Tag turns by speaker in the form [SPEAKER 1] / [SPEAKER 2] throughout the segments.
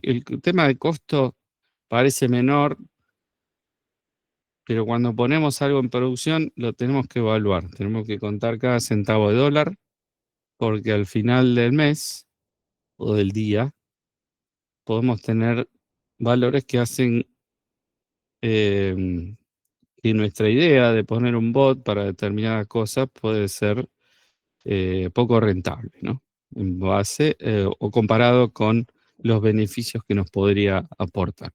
[SPEAKER 1] el tema de costo parece menor, pero cuando ponemos algo en producción lo tenemos que evaluar. Tenemos que contar cada centavo de dólar, porque al final del mes o del día podemos tener valores que hacen em, que nuestra idea de poner un bot para determinadas cosas puede ser poco rentable, ¿no? En base o comparado con los beneficios que nos podría aportar.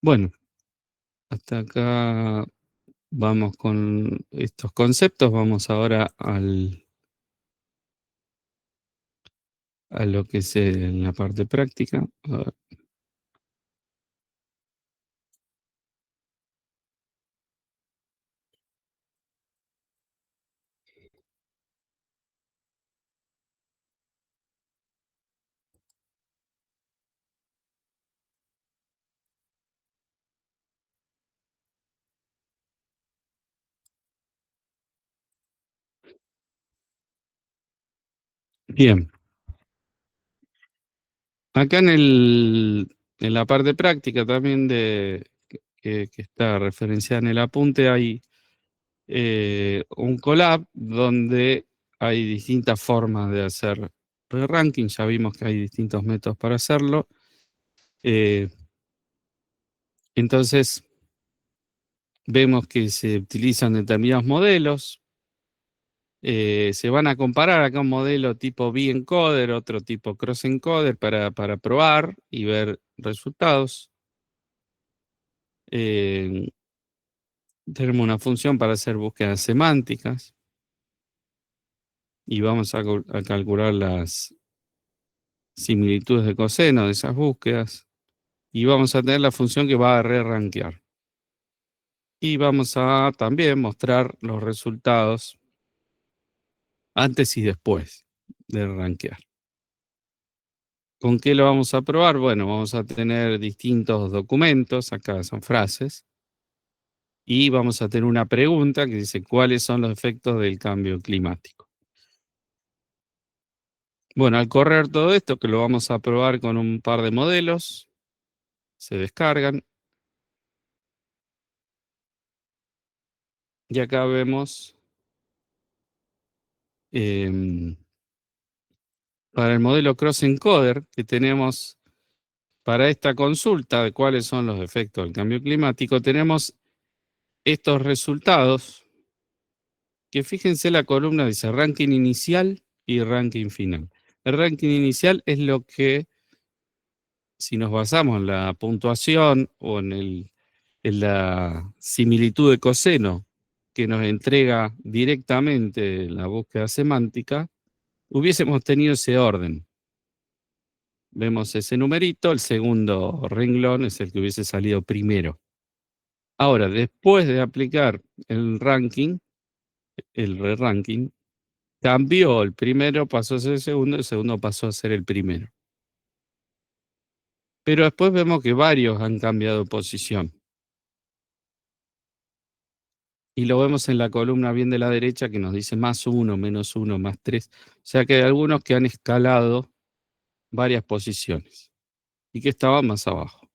[SPEAKER 1] Bueno, hasta acá vamos con estos conceptos. Vamos ahora a lo que es la parte práctica. A ver, bien, acá en la parte práctica también que está referenciada en el apunte hay un collab donde hay distintas formas de hacer ranking. Ya vimos que hay distintos métodos para hacerlo. Eh, entonces, vemos que se utilizan determinados modelos. Se van a comparar acá un modelo tipo B-encoder, otro tipo cross-encoder para probar y ver resultados. Eh, tenemos una función para hacer búsquedas semánticas y vamos a calcular las similitudes de coseno de esas búsquedas. Y vamos a tener la función que va a re-rankear. Y vamos a también mostrar los resultados antes y después de rankear. ¿Con qué lo vamos a probar? Bueno, vamos a tener distintos documentos, acá son frases, y vamos a tener una pregunta que dice cuáles son los efectos del cambio climático. Bueno, al correr todo esto, que lo vamos a probar con un par de modelos, se descargan, y acá vemos em, para el modelo Cross Encoder que tenemos para esta consulta de cuáles son los efectos del cambio climático, tenemos estos resultados, que fíjense la columna dice ranking inicial y ranking final. El ranking inicial es lo que, si nos basamos en la puntuación o en la similitud de coseno que nos entrega directamente la búsqueda semántica, hubiésemos tenido ese orden. Vemos ese numerito, el segundo renglón es el que hubiese salido primero. Ahora, después de aplicar el ranking, el re-ranking, cambió, el primero pasó a ser el segundo pasó a ser el primero. Pero después vemos que varios han cambiado de posición. Y lo vemos en la columna bien de la derecha que nos dice +1, -1, +3. O sea que hay algunos que han escalado varias posiciones y que estaban más abajo.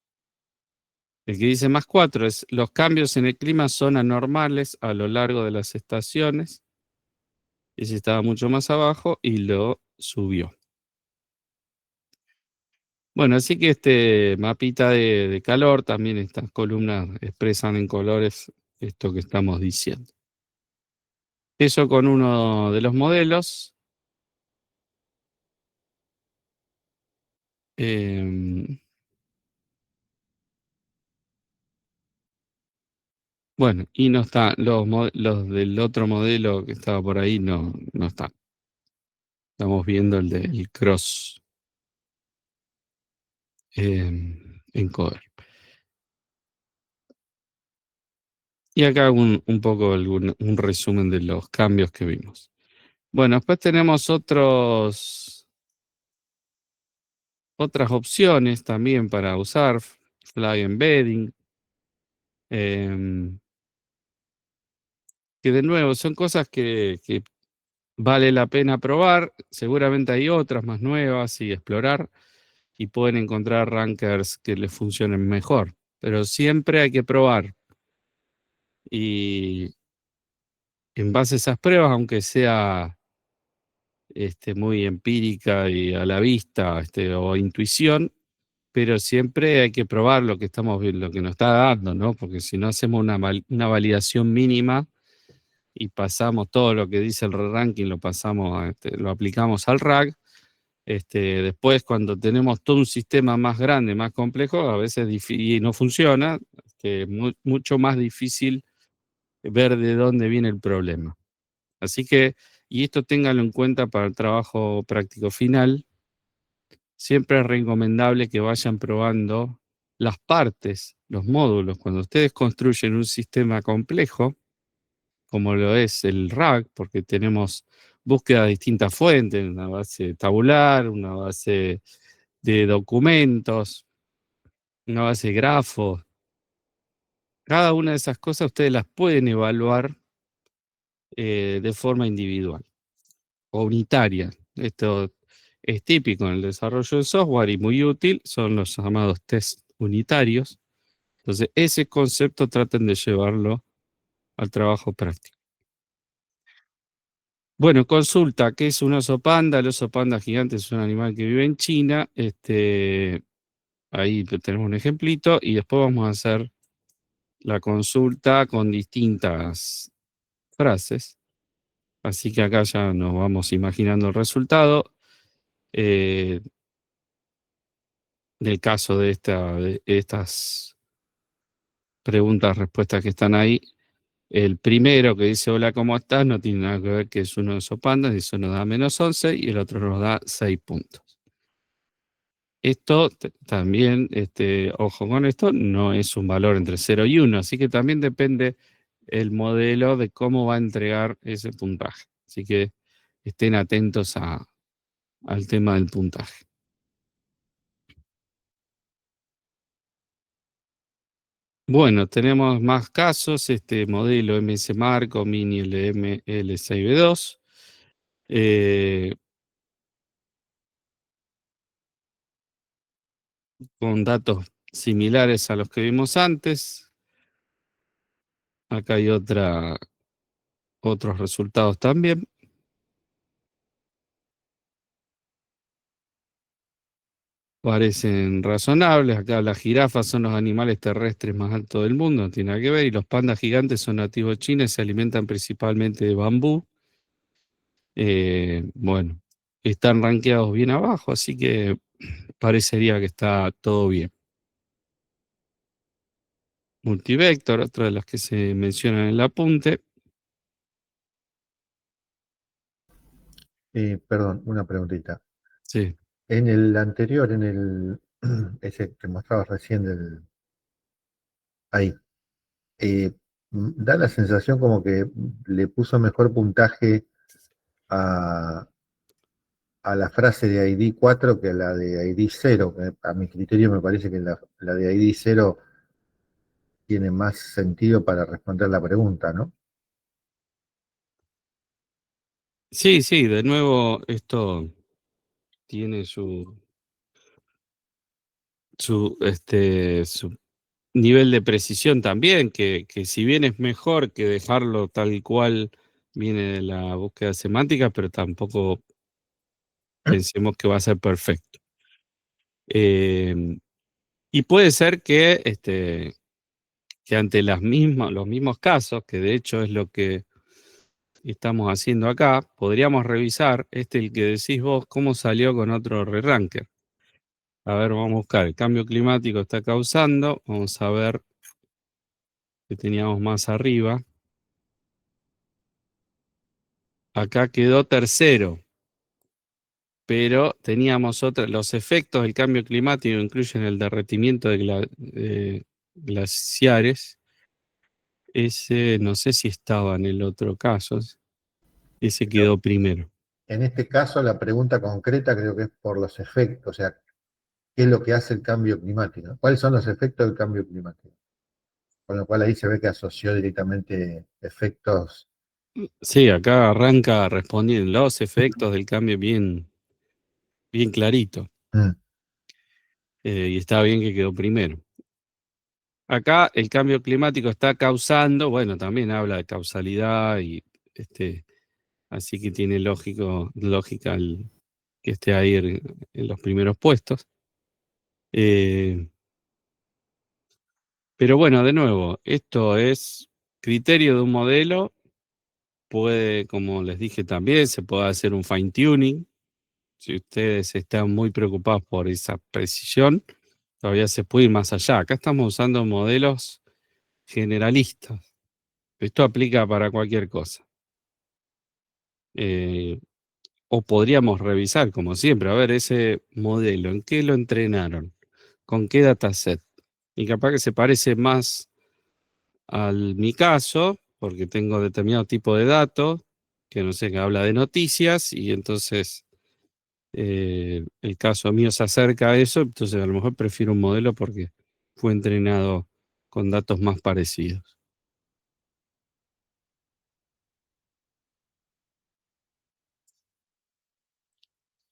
[SPEAKER 1] El que dice +4 es los cambios en el clima son anormales a lo largo de las estaciones. Ese estaba mucho más abajo y lo subió. Bueno, así que este mapita de calor, también estas columnas expresan en colores esto que estamos diciendo. Eso con uno de los modelos. eh, bueno, y no está, los del otro modelo que estaba por ahí no están. Estamos viendo el del cross encoder. Y acá un poco un resumen de los cambios que vimos. Bueno, después tenemos otras opciones también para usar, flag embedding, em, que de nuevo son cosas que vale la pena probar. Seguramente hay otras más nuevas y explorar y pueden encontrar rankers que les funcionen mejor. Pero siempre hay que probar y en base a esas pruebas, aunque sea muy empírica y a la vista o intuición, pero siempre hay que probar lo que estamos viendo, lo que nos está dando, ¿no? Porque si no hacemos una validación mínima y pasamos todo lo que dice el ranking, lo pasamos, lo aplicamos al RAG, después cuando tenemos todo un sistema más grande, más complejo, a veces y no funciona, mucho más difícil ver de dónde viene el problema. Así que, y esto ténganlo en cuenta para el trabajo práctico final, siempre es recomendable que vayan probando las partes, los módulos. Cuando ustedes construyen un sistema complejo, como lo es el RAG, porque tenemos búsqueda de distintas fuentes, una base tabular, una base de documentos, una base de grafos. Cada una de esas cosas ustedes las pueden evaluar de forma individual o unitaria. Esto es típico en el desarrollo de software y muy útil, son los llamados test unitarios. Entonces, ese concepto traten de llevarlo al trabajo práctico. Bueno, consulta, ¿qué es un oso panda? El oso panda gigante es un animal que vive en China. Ahí tenemos un ejemplito y después vamos a hacer la consulta con distintas frases. Así que acá ya nos vamos imaginando el resultado. eh, del caso de estas preguntas, respuestas que están ahí. El primero que dice hola, ¿cómo estás? No tiene nada que ver que es uno de esos pandas, y eso nos da -11 y el otro nos da 6 puntos. Esto también, ojo con esto, no es un valor entre 0 y 1, así que también depende el modelo de cómo va a entregar ese puntaje. Así que estén atentos al tema del puntaje. Bueno, tenemos más casos, este modelo MS Marco Mini LM L6B2, con datos similares a los que vimos antes. Acá hay otros resultados también. Parecen razonables. Acá las jirafas son los animales terrestres más altos del mundo, no tiene nada que ver. Y los pandas gigantes son nativos de China y se alimentan principalmente de bambú. Bueno, están rankeados bien abajo, así que parecería que está todo bien. Multivector, otra de las que se mencionan en el apunte.
[SPEAKER 2] Perdón, una preguntita.
[SPEAKER 1] Sí.
[SPEAKER 2] En el anterior, ese que mostrabas recién ahí, eh, da la sensación como que le puso mejor puntaje a, a la frase de ID 4 que a la de ID 0. A mi criterio me parece que la de ID 0 tiene más sentido para responder la pregunta, ¿no?
[SPEAKER 1] Sí, sí, de nuevo esto tiene su nivel de precisión también, que si bien es mejor que dejarlo tal cual viene de la búsqueda semántica, pero tampoco pensemos que va a ser perfecto. Eh, y puede ser que ante los mismos casos, que de hecho es lo que estamos haciendo acá, podríamos revisar, el que decís vos, cómo salió con otro re-ranker. A ver, vamos a buscar, el cambio climático está causando, vamos a ver qué teníamos más arriba. Acá quedó tercero, pero teníamos los efectos del cambio climático incluyen el derretimiento de glaciares. Ese no sé si estaba en el otro caso, ese
[SPEAKER 2] Pero
[SPEAKER 1] quedó primero.
[SPEAKER 2] en este caso, la pregunta concreta creo que es por los efectos, o sea, ¿qué es lo que hace el cambio climático? ¿Cuáles son los efectos del cambio climático? Con lo cual ahí se ve que asoció directamente efectos
[SPEAKER 1] Sí, acá arranca respondiendo los efectos del cambio bien, bien clarito.
[SPEAKER 2] Mm,
[SPEAKER 1] Y está bien que quedó primero. Acá el cambio climático está causando, bueno, también habla de causalidad y así que tiene lógica que esté ahí en los primeros puestos. Eh, pero bueno, de nuevo, esto es criterio de un modelo, puede, como les dije también, se puede hacer un fine tuning. Si ustedes están muy preocupados por esa precisión, todavía se puede ir más allá. Acá estamos usando modelos generalistas. Esto aplica para cualquier cosa. Eh, o podríamos revisar, como siempre, a ver ese modelo, ¿en qué lo entrenaron? ¿Con qué dataset? Y capaz que se parece más al mi caso, porque tengo determinado tipo de datos, que no sé, que habla de noticias, y entonces el caso mío se acerca a eso, entonces a lo mejor prefiero un modelo porque fue entrenado con datos más parecidos.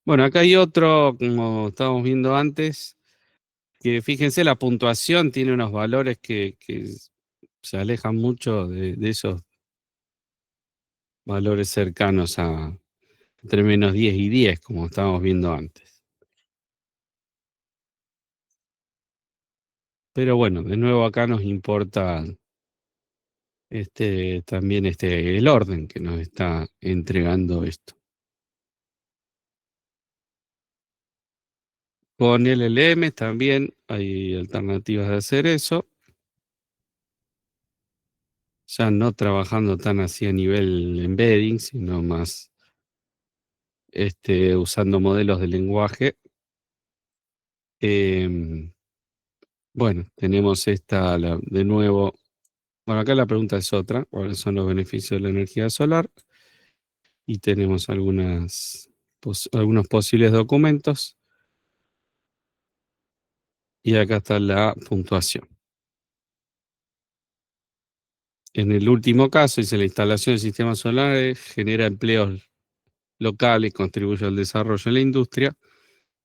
[SPEAKER 1] Bueno, acá hay otro, como estábamos viendo antes, que fíjense, la puntuación tiene unos valores que se alejan mucho de esos valores cercanos a entre -10 y 10, como estábamos viendo antes. Pero bueno, de nuevo acá nos importa también el orden que nos está entregando esto. Con LLM también hay alternativas de hacer eso, ya no trabajando tan así a nivel embedding, sino más usando modelos de lenguaje. Em, bueno, tenemos de nuevo. Bueno, acá la pregunta es otra, ¿cuáles son los beneficios de la energía solar? Y tenemos algunos posibles documentos. Y acá está la puntuación. En el último caso, dice la instalación de sistemas solares genera empleos locales, contribuye al desarrollo de la industria.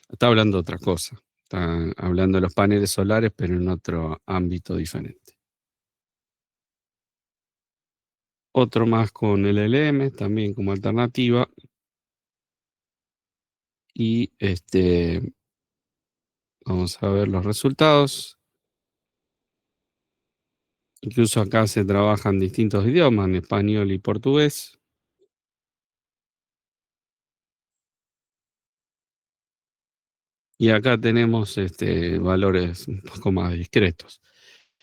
[SPEAKER 1] Está hablando de otra cosa. Está hablando de los paneles solares, pero en otro ámbito diferente. Otro más con el LM, también como alternativa. Y vamos a ver los resultados. Incluso acá se trabajan distintos idiomas, en español y portugués. Y acá tenemos valores un poco más discretos.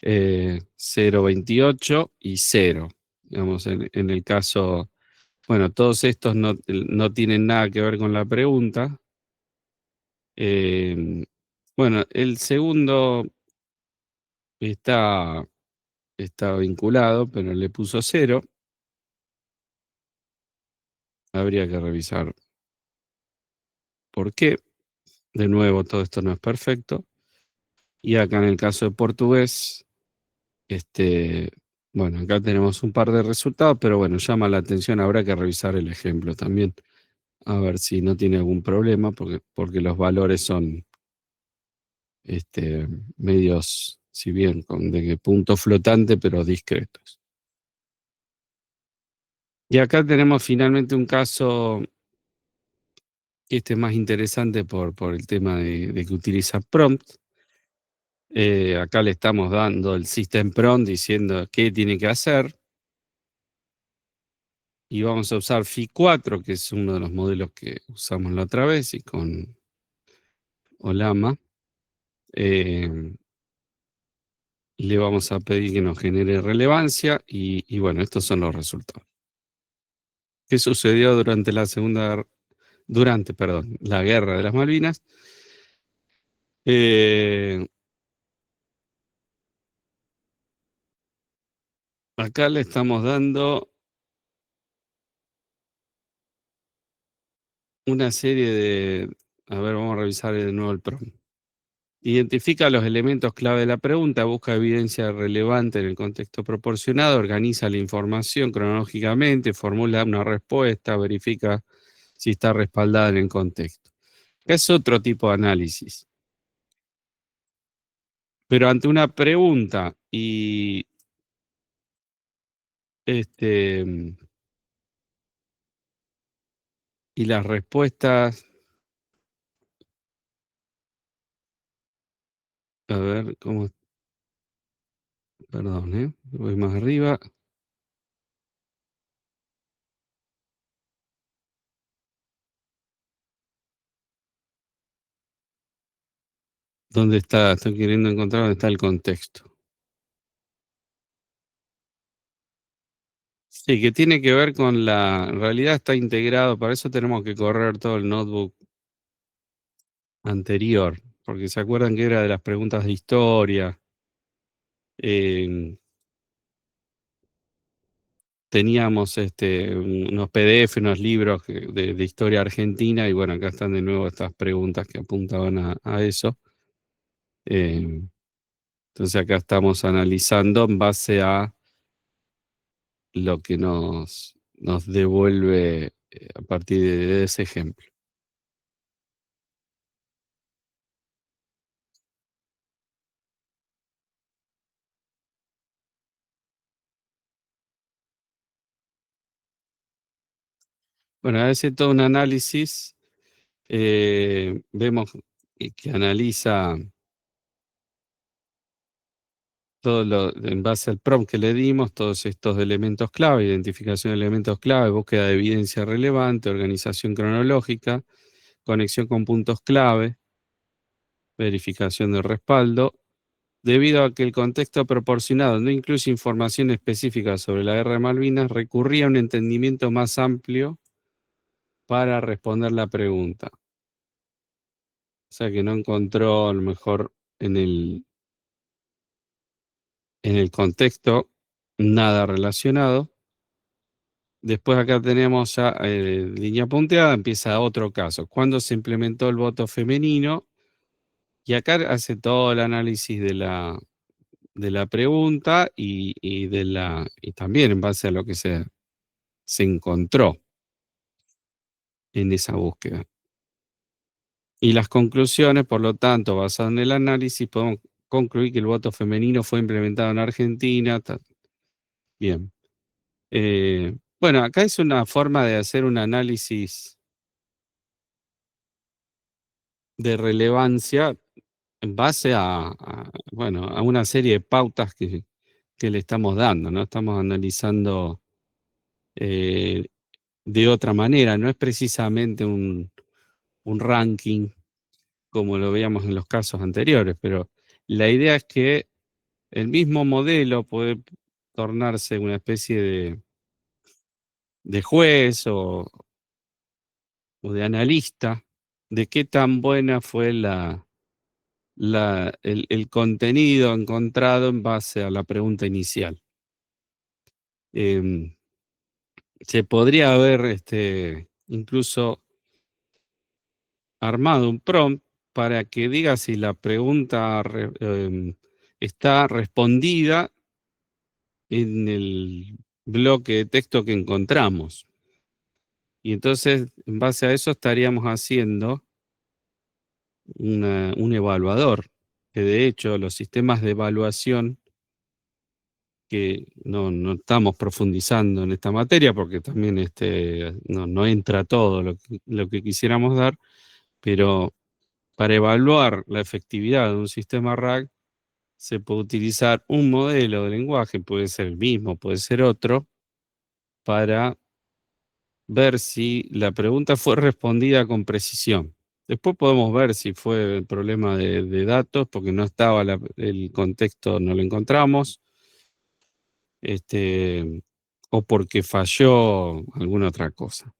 [SPEAKER 1] 0,28 y 0. Digamos, en el caso, bueno, todos estos no tienen nada que ver con la pregunta. Eh, bueno, el segundo está, está vinculado, pero le puso 0. Habría que revisar por qué. De nuevo, todo esto no es perfecto. Y acá en el caso de portugués, este, bueno, acá tenemos un par de resultados, pero bueno, llama la atención, habrá que revisar el ejemplo también, a ver si no tiene algún problema, porque los valores son medios, si bien con de que punto flotante, pero discretos. Y acá tenemos finalmente un caso que este es más interesante por el tema de que utiliza prompt. Acá le estamos dando el system prompt diciendo qué tiene que hacer. Y vamos a usar Phi 4, que es uno de los modelos que usamos la otra vez, y con Olama. Le vamos a pedir que nos genere relevancia y bueno, estos son los resultados. ¿Qué sucedió perdón, la Guerra de las Malvinas? Eh, Acá le estamos dando una serie de... A ver, vamos a revisar de nuevo el prompt. Identifica los elementos clave de la pregunta, busca evidencia relevante en el contexto proporcionado, organiza la información cronológicamente, formula una respuesta, verifica si está respaldada en el contexto. Es otro tipo de análisis. Pero ante una pregunta este, y las respuestas, a ver, ¿cómo? Perdón, voy más arriba. ¿Dónde está? Estoy queriendo encontrar dónde está el contexto. Sí, que tiene que ver con en realidad está integrado, para eso tenemos que correr todo el notebook anterior, porque se acuerdan que era de las preguntas de historia. eh, Teníamos unos PDF, unos libros de historia argentina, y bueno, acá están de nuevo estas preguntas que apuntaban a eso. Eh, entonces acá estamos analizando en base a lo que nos devuelve a partir de ese ejemplo. Bueno, hace todo un análisis, vemos que analiza en base al prompt que le dimos, todos estos elementos clave, identificación de elementos clave, búsqueda de evidencia relevante, organización cronológica, conexión con puntos clave, verificación de respaldo. Debido a que el contexto proporcionado no incluye información específica sobre la Guerra de Malvinas, recurría a un entendimiento más amplio para responder la pregunta. O sea que no encontró a lo mejor en el contexto nada relacionado. Después acá tenemos ya línea punteada, empieza otro caso. ¿Cuándo se implementó el voto femenino? Y acá hace todo el análisis de la pregunta y también en base a lo que se encontró en esa búsqueda. Y las conclusiones, por lo tanto, basadas en el análisis, podemos concluir que el voto femenino fue implementado en Argentina. Bien. Bueno, acá es una forma de hacer un análisis de relevancia en base bueno, a una serie de pautas que le estamos dando, ¿no? Estamos analizando eh, de otra manera, no es precisamente un ranking como lo veíamos en los casos anteriores, pero la idea es que el mismo modelo puede tornarse una especie de juez o de analista de qué tan buena fue el contenido encontrado en base a la pregunta inicial. Em, Se podría haber incluso armado un prompt para que diga si la pregunta está respondida en el bloque de texto que encontramos. Y entonces, en base a eso, estaríamos haciendo un evaluador, que de hecho los sistemas de evaluación, que no estamos profundizando en esta materia, porque también no entra todo lo que quisiéramos dar, pero para evaluar la efectividad de un sistema RAG, se puede utilizar un modelo de lenguaje, puede ser el mismo, puede ser otro, para ver si la pregunta fue respondida con precisión. Después podemos ver si fue el problema de datos, porque no estaba el contexto, no lo encontramos, o porque falló alguna otra cosa.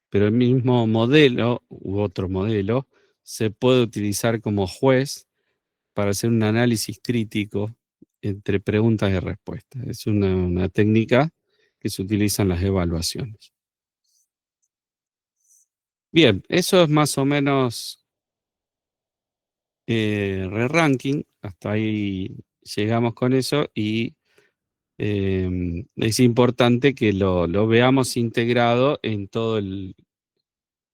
[SPEAKER 1] Pero el mismo modelo u otro modelo se puede utilizar como juez para hacer un análisis crítico entre preguntas y respuestas. Es una técnica que se utiliza en las evaluaciones. Bien, eso es más o menos re-ranking, hasta ahí llegamos con eso y es importante que lo veamos integrado en todo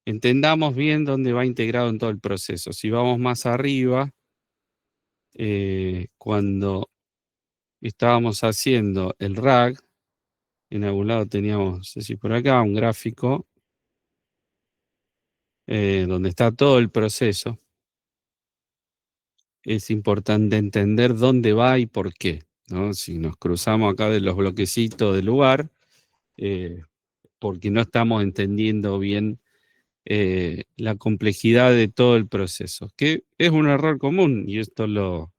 [SPEAKER 1] entendamos bien dónde va integrado en todo el proceso. Si vamos más arriba, cuando estábamos haciendo el RAG, en algún lado teníamos, no sé si por acá, un gráfico donde está todo el proceso. Es importante entender dónde va y por qué, ¿no? Si nos cruzamos acá de los bloquecitos del lugar, porque no estamos entendiendo bien la complejidad de todo el proceso, que es un error común y esto lo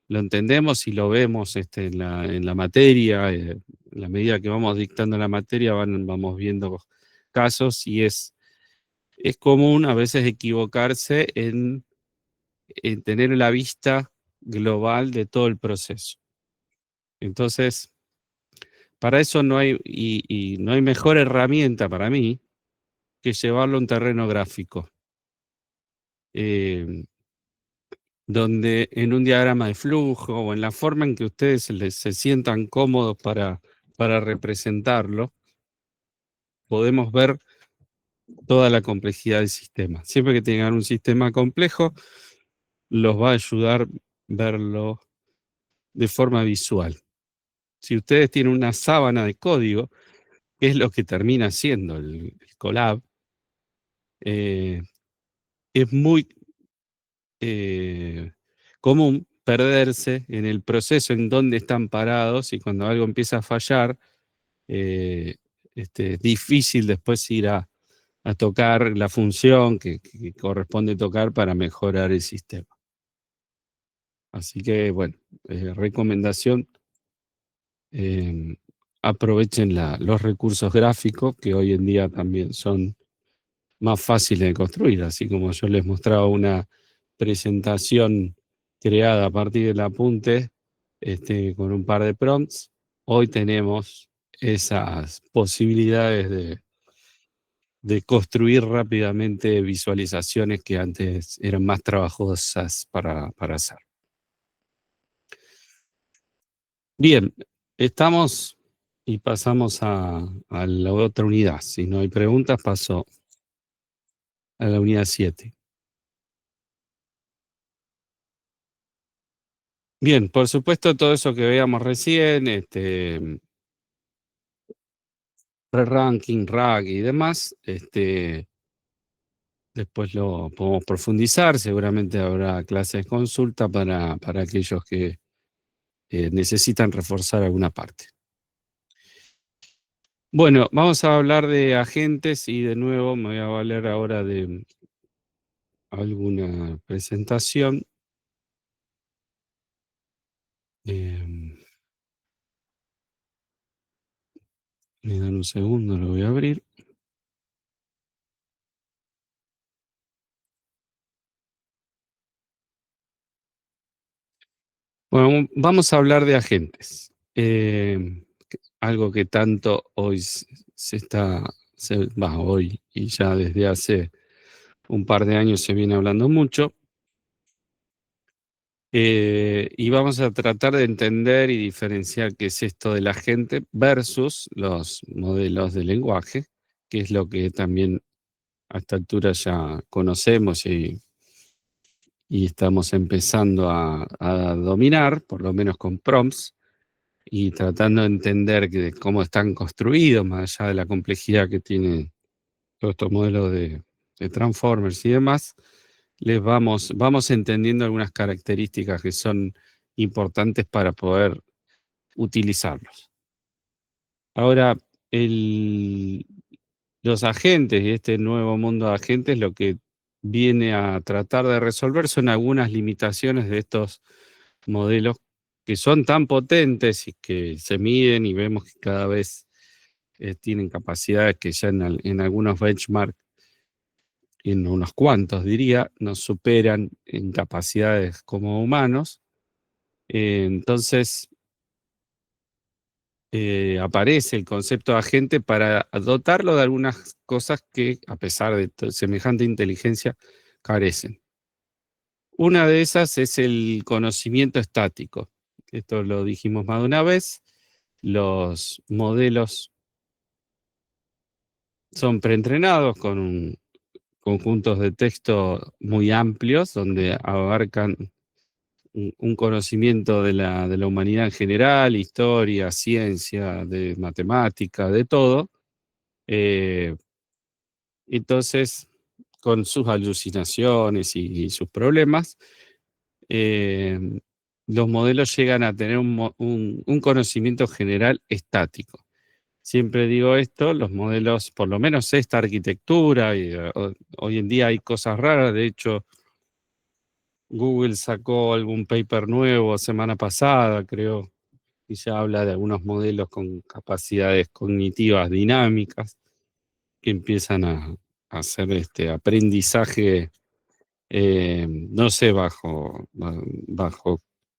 [SPEAKER 1] entendemos y lo vemos en la materia, en la medida que vamos dictando la materia vamos viendo casos y es común a veces equivocarse en tener la vista global de todo el proceso. Entonces, para eso no hay, y no hay mejor herramienta para mí que llevarlo a un terreno gráfico, donde en un diagrama de flujo o en la forma en que ustedes se sientan cómodos para representarlo, podemos ver toda la complejidad del sistema. Siempre que tengan un sistema complejo, los va a ayudar verlo de forma visual. Si ustedes tienen una sábana de código, que es lo que termina siendo el Colab, eh, es muy común perderse en el proceso en donde están parados y cuando algo empieza a fallar, es difícil después ir a tocar la función que corresponde tocar para mejorar el sistema. Así que, bueno, recomendación, aprovechen los recursos gráficos que hoy en día también son más fáciles de construir, así como yo les mostraba una presentación creada a partir del apunte con un par de prompts, hoy tenemos esas posibilidades de construir rápidamente visualizaciones que antes eran más trabajosas para hacer. Bien, estamos y pasamos a la otra unidad. Si no hay preguntas, paso a la unidad 7. Bien, por supuesto, todo eso que veíamos recién, pre-ranking, RAG y demás, después lo podemos profundizar. Seguramente habrá clases de consulta para aquellos que necesitan reforzar alguna parte. Bueno, vamos a hablar de agentes y de nuevo me voy a valer ahora de alguna presentación. Me dan un segundo, lo voy a abrir. Bueno, vamos a hablar de agentes. Algo que tanto hoy hoy y ya desde hace un par de años se viene hablando mucho. Y vamos a tratar de entender y diferenciar qué es esto del agente versus los modelos de lenguaje, que es lo que también a esta altura ya conocemos y estamos empezando a dominar, por lo menos con prompts, y tratando de entender cómo están construidos, más allá de la complejidad que tienen todos estos modelos de transformers y demás, vamos entendiendo algunas características que son importantes para poder utilizarlos. Ahora, los agentes y este nuevo mundo de agentes lo que viene a tratar de resolver son algunas limitaciones de estos modelos que son tan potentes y que se miden y vemos que cada vez tienen capacidades que ya en algunos benchmarks, en unos cuantos diría, nos superan en capacidades como humanos. Entonces aparece el concepto de agente para dotarlo de algunas cosas que, a pesar de semejante inteligencia, carecen. Una de esas es el conocimiento estático. Esto lo dijimos más de una vez. Los modelos son preentrenados con conjuntos de texto muy amplios donde abarcan un conocimiento de la humanidad en general, historia, ciencia, de matemática, de todo. Eh, entonces, con sus alucinaciones y sus problemas, eh, los modelos llegan a tener un conocimiento general estático. Siempre digo esto, los modelos, por lo menos esta arquitectura, y hoy en día hay cosas raras, de hecho, Google sacó algún paper nuevo semana pasada, creo, y ya habla de algunos modelos con capacidades cognitivas dinámicas que empiezan a hacer este aprendizaje, no sé bajo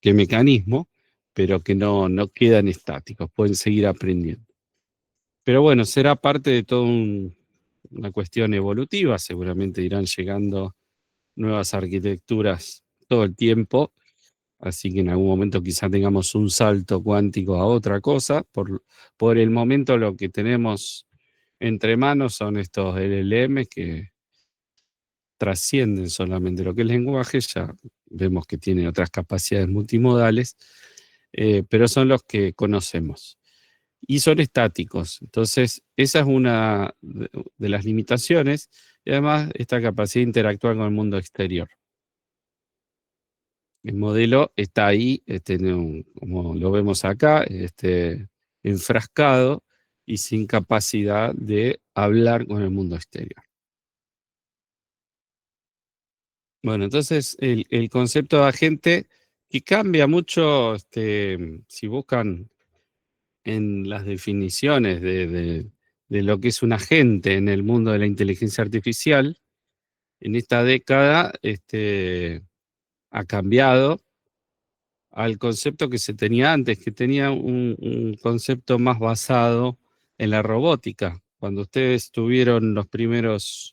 [SPEAKER 1] qué mecanismo, pero que no quedan estáticos, pueden seguir aprendiendo. Pero bueno, será parte de toda una cuestión evolutiva, seguramente irán llegando nuevas arquitecturas todo el tiempo, así que en algún momento quizá tengamos un salto cuántico a otra cosa. Por el momento lo que tenemos entre manos son estos LLM que trascienden solamente lo que es lenguaje, ya vemos que tienen otras capacidades multimodales, pero son los que conocemos y son estáticos. Entonces, esa es una de las limitaciones y además esta capacidad de interactuar con el mundo exterior. El modelo está ahí, como lo vemos acá, enfrascado y sin capacidad de hablar con el mundo exterior. Bueno, entonces el concepto de agente que cambia mucho, si buscan en las definiciones de lo que es un agente en el mundo de la inteligencia artificial, en esta década ha cambiado al concepto que se tenía antes, que tenía un concepto más basado en la robótica. Cuando ustedes tuvieron las primeras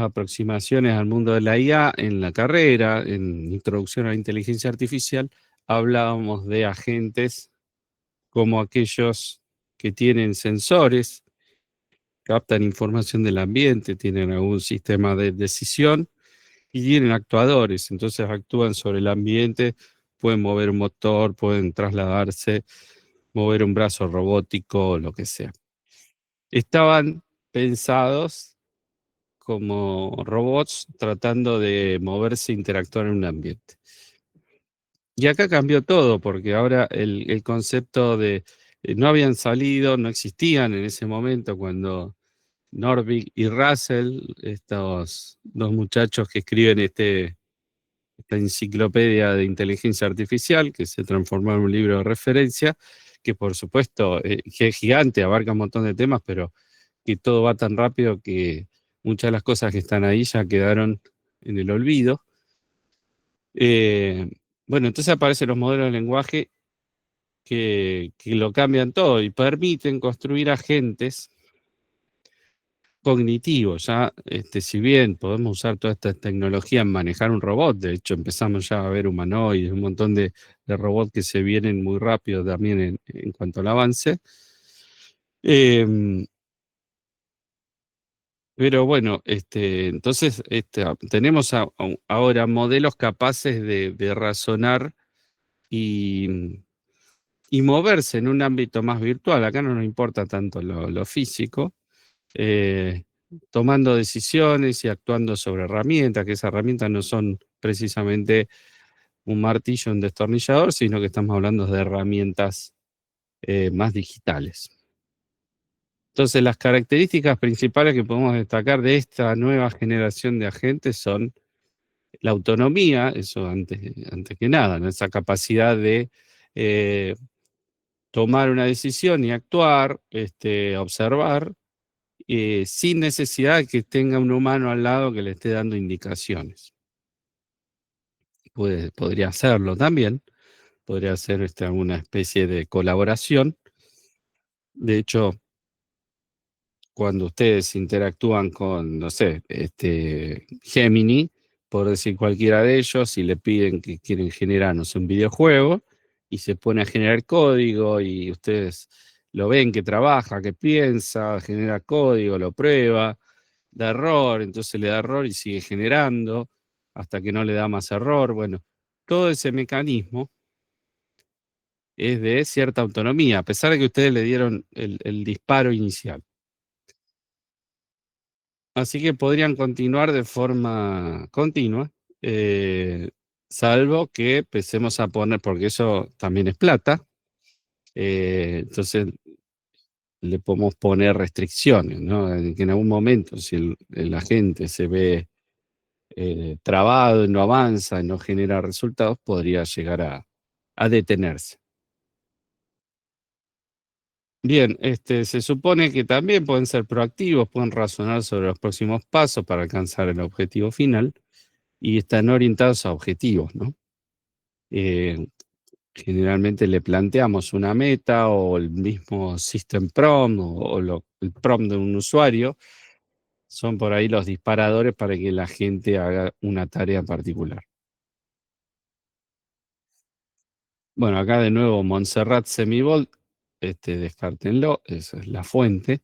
[SPEAKER 1] aproximaciones al mundo de la IA en la carrera, en Introducción a la Inteligencia Artificial, hablábamos de agentes como aquellos que tienen sensores, captan información del ambiente, tienen algún sistema de decisión y tienen actuadores, entonces actúan sobre el ambiente, pueden mover un motor, pueden trasladarse, mover un brazo robótico, lo que sea. Estaban pensados como robots tratando de moverse e interactuar en un ambiente. Y acá cambió todo, porque ahora el concepto de no habían salido, no existían en ese momento cuando Norvig y Russell, estos dos muchachos que escriben esta enciclopedia de inteligencia artificial, que se transformó en un libro de referencia, que por supuesto que es gigante, abarca un montón de temas, pero que todo va tan rápido que muchas de las cosas que están ahí ya quedaron en el olvido. Eh, bueno, entonces aparecen los modelos de lenguaje que lo cambian todo y permiten construir agentes cognitivos. Ya, si bien podemos usar toda esta tecnología en manejar un robot, de hecho empezamos ya a ver humanoides, un montón de robots que se vienen muy rápido también en cuanto al avance. Em, pero bueno, entonces tenemos ahora modelos capaces de razonar y, y moverse en un ámbito más virtual. Acá no nos importa tanto lo físico, eh, tomando decisiones y actuando sobre herramientas, que esas herramientas no son precisamente un martillo, un destornillador, sino que estamos hablando de herramientas más digitales. Entonces, las características principales que podemos destacar de esta nueva generación de agentes son la autonomía, eso antes que nada, ¿no? Esa capacidad de eh, tomar una decisión y actuar, observar, sin necesidad de que tenga un humano al lado que le esté dando indicaciones. Podría hacerlo también, podría ser alguna especie de colaboración. De hecho, cuando ustedes interactúan con, no sé, Gemini, por decir cualquiera de ellos, y le piden que quieren generar, no sé, un videojuego, y se pone a generar código, y ustedes lo ven que trabaja, que piensa, genera código, lo prueba, da error, entonces le da error y sigue generando hasta que no le da más error. Bueno, todo ese mecanismo es de cierta autonomía, a pesar de que ustedes le dieron el disparo inicial. Así que podrían continuar de forma continua, eh, salvo que empecemos a poner, porque eso también es plata, entonces le podemos poner restricciones, ¿no? En que en algún momento, si el agente se ve trabado, no avanza, no genera resultados, podría llegar a detenerse. Bien, se supone que también pueden ser proactivos, pueden razonar sobre los próximos pasos para alcanzar el objetivo final y están orientados a objetivos, ¿no? Eh, Generalmente le planteamos una meta o el mismo system prompt el prompt de un usuario, son por ahí los disparadores para que la gente haga una tarea en particular. Bueno, acá de nuevo Montserrat Semivolt, descártenlo, esa es la fuente.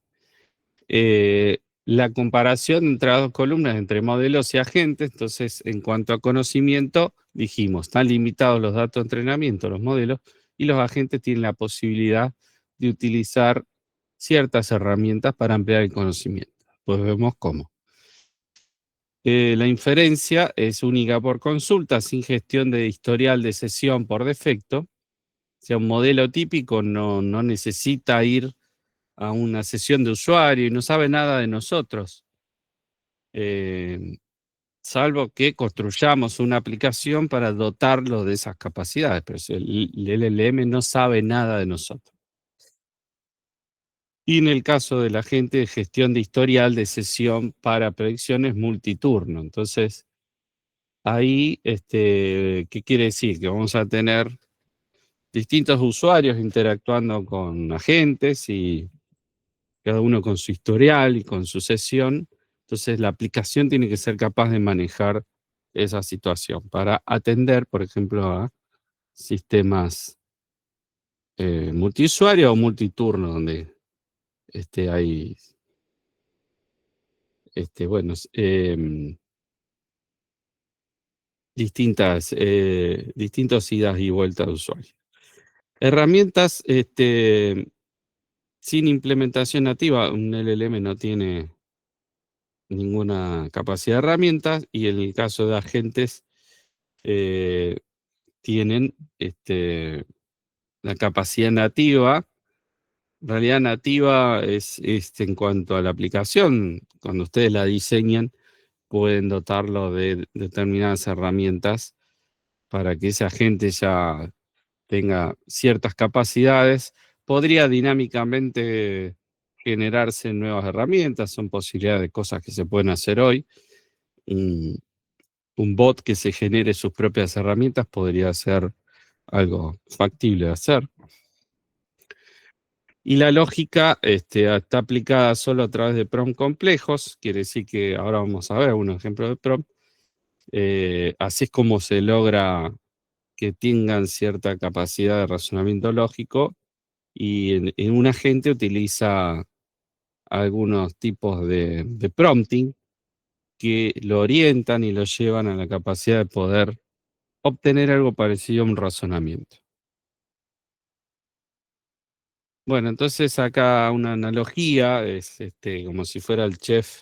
[SPEAKER 1] La comparación entre las dos columnas, entre modelos y agentes, entonces en cuanto a conocimiento, dijimos, están limitados los datos de entrenamiento, los modelos, y los agentes tienen la posibilidad de utilizar ciertas herramientas para ampliar el conocimiento. Pues vemos cómo. La inferencia es única por consulta, sin gestión de historial de sesión por defecto. O sea, un modelo típico no necesita ir a una sesión de usuario y no sabe nada de nosotros, eh, salvo que construyamos una aplicación para dotarlo de esas capacidades, pero el LLM no sabe nada de nosotros. Y en el caso de la gente de gestión de historial de sesión para predicciones multiturno. Entonces, ahí, ¿qué quiere decir? Que vamos a tener distintos usuarios interactuando con agentes y cada uno con su historial y con su sesión. Entonces, la aplicación tiene que ser capaz de manejar esa situación para atender, por ejemplo, a sistemas multiusuario o multiturno, donde hay, bueno, distintos idas y vueltas de usuario. Herramientas sin implementación nativa, un LLM no tiene ninguna capacidad de herramientas y en el caso de agentes eh, tienen la capacidad nativa. En realidad nativa es en cuanto a la aplicación, cuando ustedes la diseñan, pueden dotarlo de determinadas herramientas para que ese agente ya tenga ciertas capacidades. Podría dinámicamente generarse nuevas herramientas, son posibilidades de cosas que se pueden hacer hoy. Un, un bot que se genere sus propias herramientas podría ser algo factible de hacer. Y la lógica está aplicada solo a través de prompt complejos, quiere decir que ahora vamos a ver un ejemplo de prompt. Así es como se logra que tengan cierta capacidad de razonamiento lógico y en un agente utiliza algunos tipos de prompting que lo orientan y lo llevan a la capacidad de poder obtener algo parecido a un razonamiento. Bueno, entonces acá una analogía es como si fuera el chef,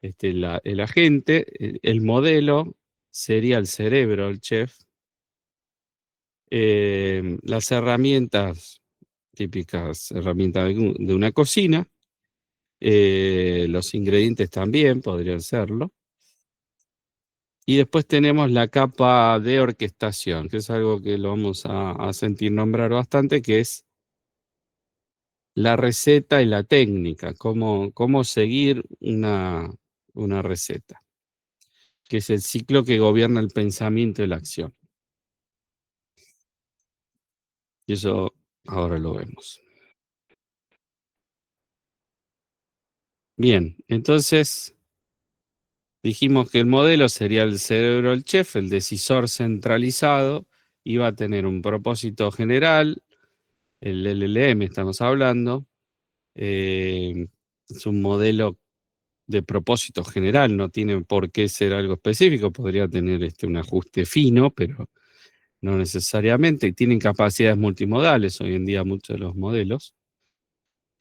[SPEAKER 1] el agente, el modelo sería el cerebro del chef. Las herramientas, típicas herramientas de una cocina, los ingredientes también podrían serlo. Y después tenemos la capa de orquestación, que es algo que lo vamos a sentir nombrar bastante, que es la receta y la técnica, cómo seguir una receta, que es el ciclo que gobierna el pensamiento y la acción. Y eso ahora lo vemos. Bien, entonces Dijimos que el modelo sería el cerebro del chef, el decisor centralizado, iba a tener un propósito general, el LLM estamos hablando, es un modelo de propósito general, no tiene por qué ser algo específico, podría tener un ajuste fino, pero no necesariamente, y tienen capacidades multimodales hoy en día muchos de los modelos,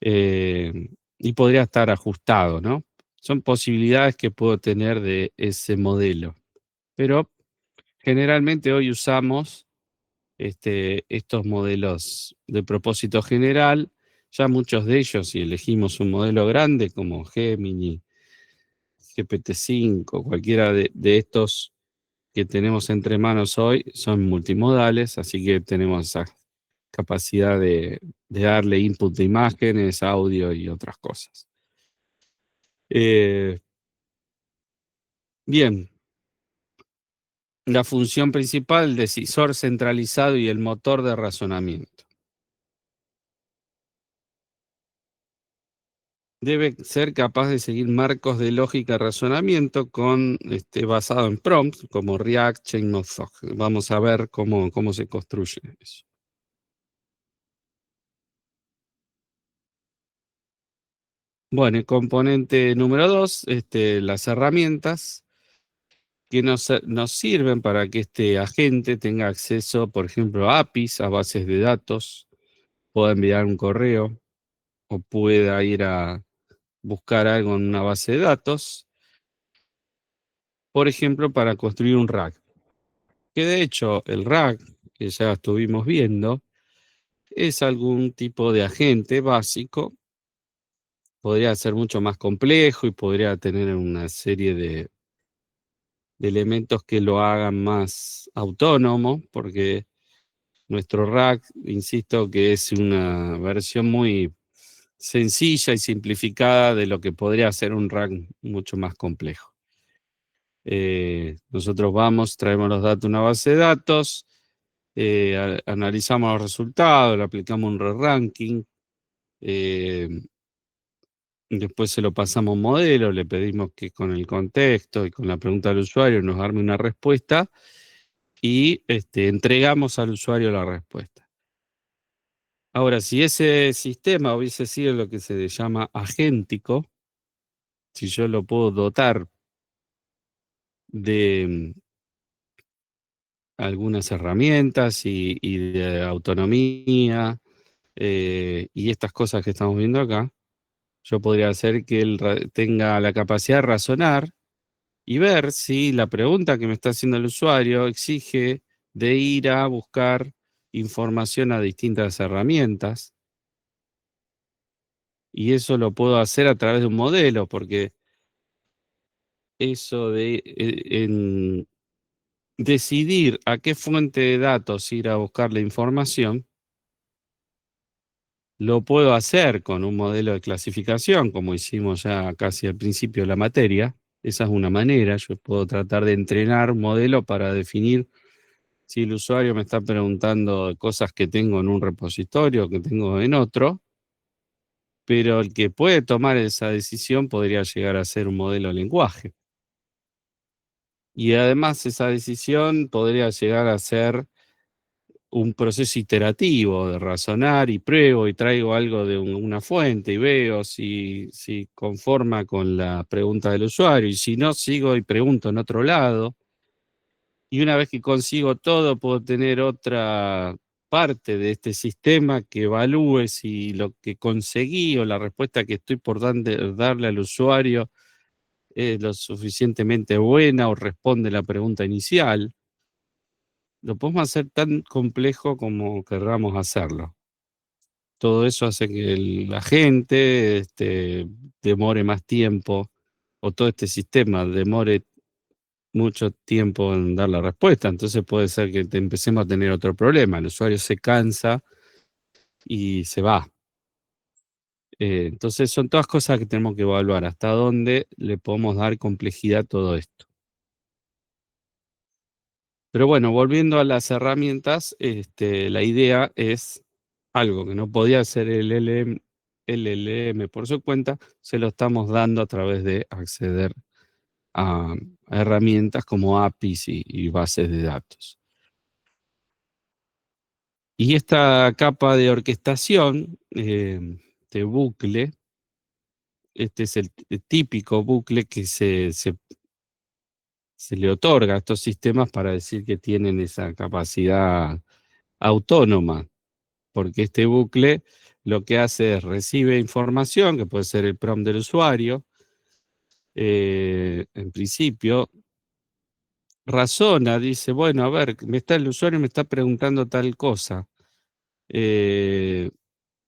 [SPEAKER 1] y podría estar ajustado, ¿no? Son posibilidades que puedo tener de ese modelo, pero generalmente hoy usamos estos modelos de propósito general, ya muchos de ellos, si elegimos un modelo grande como Gemini, GPT-5, cualquiera de estos que tenemos entre manos hoy, son multimodales, así que tenemos esa capacidad de darle input de imágenes, audio y otras cosas. Eh, Bien, la función principal, el decisor centralizado y el motor de razonamiento. Debe ser capaz de seguir marcos de lógica y razonamiento basado en prompts como React, Chainmotog. Vamos a ver cómo se construye eso. Bueno, el componente número 2, las herramientas que nos sirven para que este agente tenga acceso, por ejemplo, a APIs, a bases de datos, pueda enviar un correo o pueda ir a buscar algo en una base de datos, por ejemplo, para construir un RAG. Que de hecho el RAG, que ya estuvimos viendo, es algún tipo de agente básico, podría ser mucho más complejo y podría tener una serie de elementos que lo hagan más autónomo, porque nuestro RAG, insisto, que es una versión muy sencilla y simplificada de lo que podría ser un RAG mucho más complejo. Nosotros traemos los datos a una base de datos, analizamos los resultados, le aplicamos un re-ranking, eh, después se lo pasamos a un modelo, le pedimos que con el contexto y con la pregunta del usuario nos arme una respuesta y entregamos al usuario la respuesta. Ahora, si ese sistema hubiese sido lo que se llama agéntico, si yo lo puedo dotar de algunas herramientas y de autonomía y estas cosas que estamos viendo acá, yo podría hacer que él tenga la capacidad de razonar y ver si la pregunta que me está haciendo el usuario exige de ir a buscar información a distintas herramientas. Y eso lo puedo hacer a través de un modelo, porque eso de decidir a qué fuente de datos ir a buscar la información, lo puedo hacer con un modelo de clasificación, como hicimos ya casi al principio de la materia. Esa es una manera. Yo puedo tratar de entrenar un modelo para definir si el usuario me está preguntando cosas que tengo en un repositorio, que tengo en otro, pero el que puede tomar esa decisión podría llegar a ser un modelo de lenguaje. Y además esa decisión podría llegar a ser un proceso iterativo de razonar y pruebo y traigo algo de una fuente y veo si conforma con la pregunta del usuario y si no, sigo y pregunto en otro lado. Y una vez que consigo todo, puedo tener otra parte de este sistema que evalúe si lo que conseguí o la respuesta que estoy por darle al usuario es lo suficientemente buena o responde la pregunta inicial. Lo podemos hacer tan complejo como querramos hacerlo. Todo eso hace que la gente demore más tiempo, o todo este sistema demore mucho tiempo en dar la respuesta. Entonces puede ser que empecemos a tener otro problema. El usuario se cansa y se va. Entonces son todas cosas que tenemos que evaluar. Hasta dónde le podemos dar complejidad a todo esto. Pero bueno, volviendo a las herramientas, la idea es algo que no podía hacer el LLM por su cuenta, se lo estamos dando a través de acceder a herramientas como APIs y bases de datos. Y esta capa de orquestación de bucle, este es el típico bucle que se le otorga a estos sistemas para decir que tienen esa capacidad autónoma, porque este bucle lo que hace es recibe información, que puede ser el prompt del usuario, en principio, razona, dice, bueno, a ver, el usuario me está preguntando tal cosa.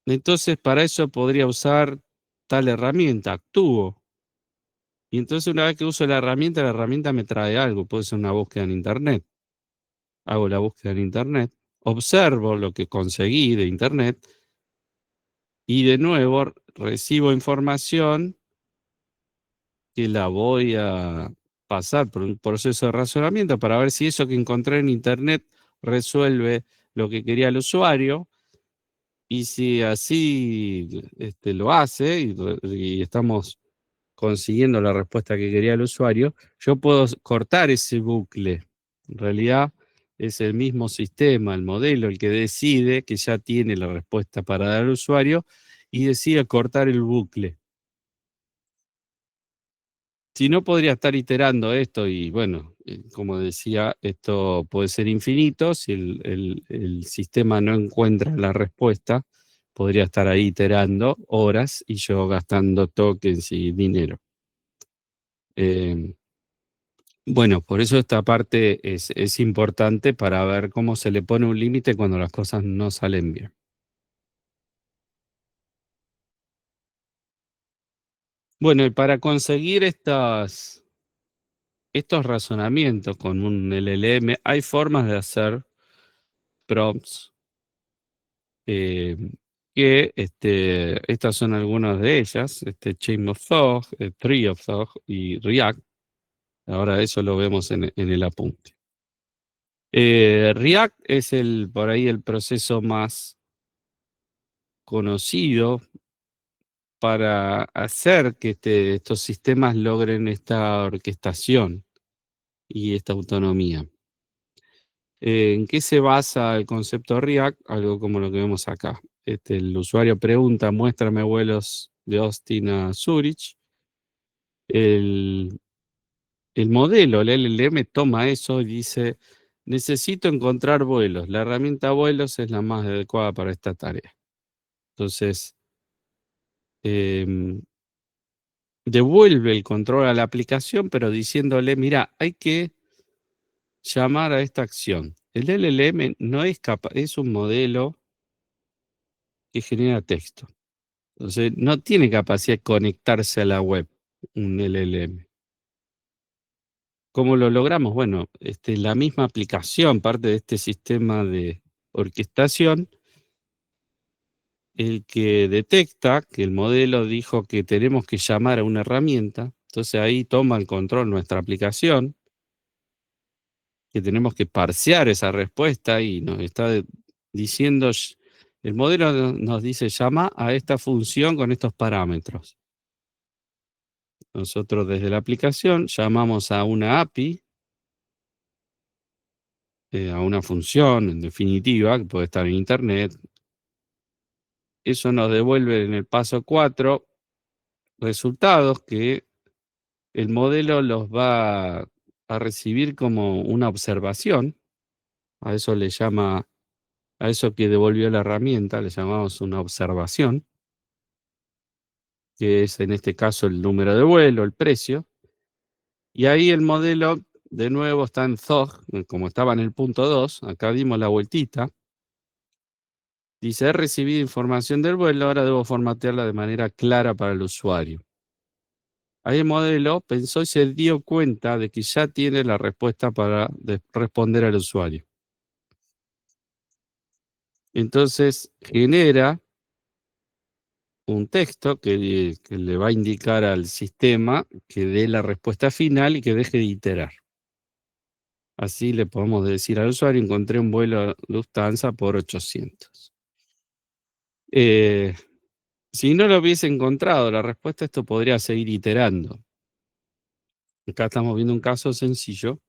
[SPEAKER 1] Entonces, para eso podría usar tal herramienta, actúo. Y entonces una vez que uso la herramienta me trae algo, puede ser una búsqueda en Internet. Hago la búsqueda en Internet, observo lo que conseguí de Internet y de nuevo recibo información que la voy a pasar por un proceso de razonamiento para ver si eso que encontré en Internet resuelve lo que quería el usuario. Y si así lo hace y estamos consiguiendo la respuesta que quería el usuario, yo puedo cortar ese bucle. En realidad es el mismo sistema, el modelo, el que decide que ya tiene la respuesta para dar al usuario y decide cortar el bucle. Si no, podría estar iterando esto y bueno, como decía, esto puede ser infinito. Si el sistema no encuentra la respuesta, podría estar ahí iterando horas y yo gastando tokens y dinero. Bueno, por eso esta parte es importante para ver cómo se le pone un límite cuando las cosas no salen bien. Bueno, y para conseguir estos razonamientos con un LLM, hay formas de hacer prompts eh, que estas son algunas de ellas, Chain of Thought, Tree of Thought y React. Ahora eso lo vemos en el apunte. React es por ahí el proceso más conocido para hacer que estos sistemas logren esta orquestación y esta autonomía. ¿En qué se basa el concepto React? Algo como lo que vemos acá. El usuario pregunta, muéstrame vuelos de Austin a Zurich. El, el modelo, el LLM, toma eso y dice, necesito encontrar vuelos. La herramienta vuelos es la más adecuada para esta tarea. Entonces, em, devuelve el control a la aplicación, pero diciéndole, mira, hay que llamar a esta acción. El LLM no es capaz, es un modelo que genera texto. Entonces, no tiene capacidad de conectarse a la web, un LLM. ¿Cómo lo logramos? Bueno, la misma aplicación, parte de este sistema de orquestación, el que detecta que el modelo dijo que tenemos que llamar a una herramienta, entonces ahí toma el control nuestra aplicación, que tenemos que parsear esa respuesta y nos está diciendo, el modelo nos dice, llama a esta función con estos parámetros. Nosotros desde la aplicación llamamos a una API, a una función en definitiva, que puede estar en Internet. Eso nos devuelve en el paso 4 resultados que el modelo los va a recibir como una observación. A eso le llama, a eso que devolvió la herramienta, le llamamos una observación, que es en este caso el número de vuelo, el precio. Y ahí el modelo, de nuevo, está en Zog, como estaba en el punto 2, acá dimos la vueltita. Dice, he recibido información del vuelo, ahora debo formatearla de manera clara para el usuario. Ahí el modelo pensó y se dio cuenta de que ya tiene la respuesta para responder al usuario. Entonces genera un texto que le va a indicar al sistema que dé la respuesta final y que deje de iterar. Así le podemos decir al usuario, encontré un vuelo Lufthansa por 800. Si no lo hubiese encontrado la respuesta, esto podría seguir iterando. Acá estamos viendo un caso sencillo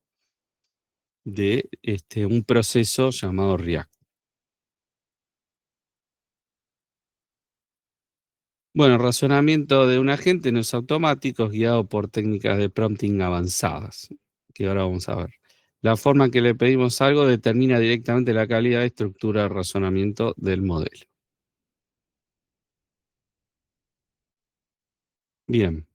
[SPEAKER 1] de un proceso llamado React. Bueno, el razonamiento de un agente no es automático, es guiado por técnicas de prompting avanzadas, que ahora vamos a ver. La forma en que le pedimos algo determina directamente la calidad y estructura de razonamiento del modelo. Bien,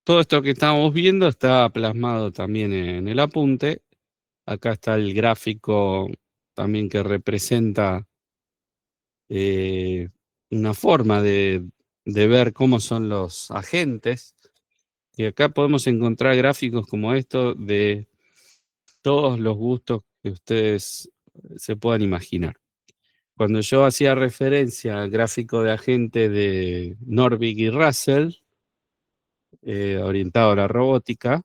[SPEAKER 1] todo esto que estamos viendo está plasmado también en el apunte. Acá está el gráfico también que representa una forma de ver cómo son los agentes. Y acá podemos encontrar gráficos como estos de todos los gustos que ustedes se puedan imaginar. Cuando yo hacía referencia al gráfico de agente de Norvig y Russell, orientado a la robótica,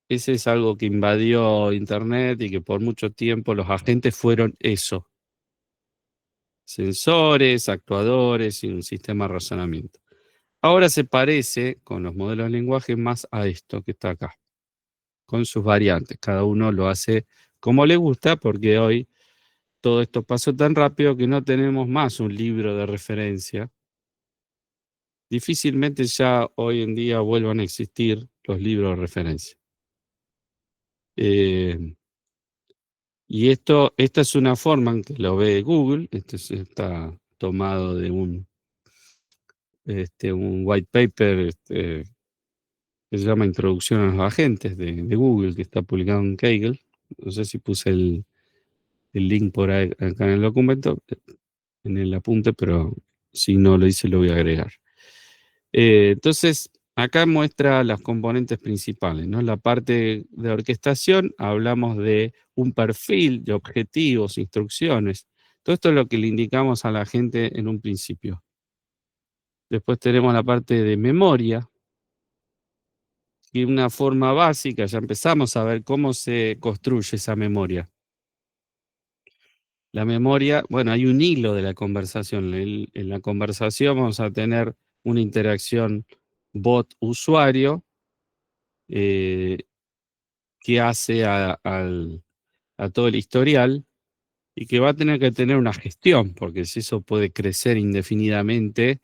[SPEAKER 1] ese es algo que invadió Internet y que por mucho tiempo los agentes fueron eso: sensores, actuadores y un sistema de razonamiento. Ahora se parece con los modelos de lenguaje más a esto que está acá, con sus variantes. Cada uno lo hace como le gusta, porque hoy todo esto pasó tan rápido que no tenemos más un libro de referencia. Difícilmente ya hoy en día vuelvan a existir los libros de referencia. Y esta es una forma en que lo ve Google. Está tomado de un white paper que se llama Introducción a los agentes de Google, que está publicado en Kaggle. No sé si puse el link por ahí, acá en el documento, en el apunte, pero si no lo hice lo voy a agregar. Entonces, acá muestra las componentes principales, ¿no? La parte de orquestación, hablamos de un perfil de objetivos, instrucciones. Todo esto es lo que le indicamos a la gente en un principio. Después tenemos la parte de memoria, y una forma básica, ya empezamos a ver cómo se construye esa memoria. La memoria, bueno, hay un hilo de la conversación. En la conversación vamos a tener una interacción bot-usuario, eh, que hace a todo el historial y que va a tener que tener una gestión, porque si eso puede crecer indefinidamente,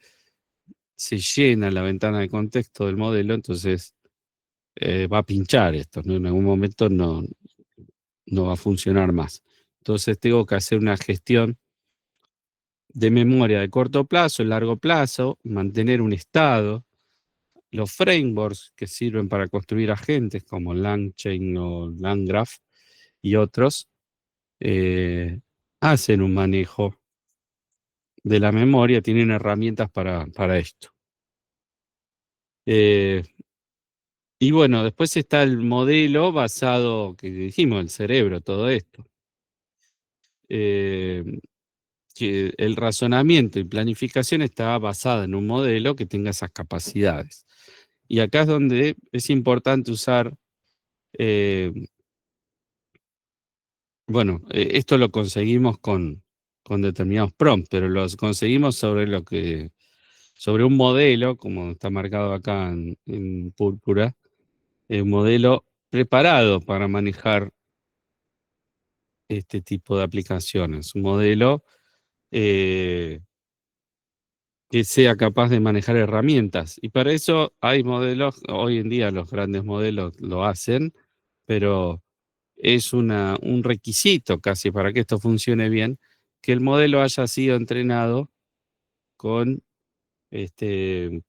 [SPEAKER 1] se llena la ventana de contexto del modelo, entonces va a pinchar esto, ¿no? En algún momento no va a funcionar más. Entonces tengo que hacer una gestión de memoria de corto plazo, largo plazo, mantener un estado. Los frameworks que sirven para construir agentes como LangChain o LangGraph y otros, hacen un manejo de la memoria, tienen herramientas para esto. Eh, y bueno, después está el modelo basado, que dijimos, el cerebro, todo esto. Eh, que el razonamiento y planificación está basada en un modelo que tenga esas capacidades. Y acá es donde es importante usar, eh, bueno, esto lo conseguimos con determinados prompts, pero los conseguimos sobre un modelo, como está marcado acá en púrpura, un modelo preparado para manejar este tipo de aplicaciones, un modelo eh, que sea capaz de manejar herramientas. Y para eso hay modelos, hoy en día los grandes modelos lo hacen, pero es un requisito casi para que esto funcione bien, que el modelo haya sido entrenado con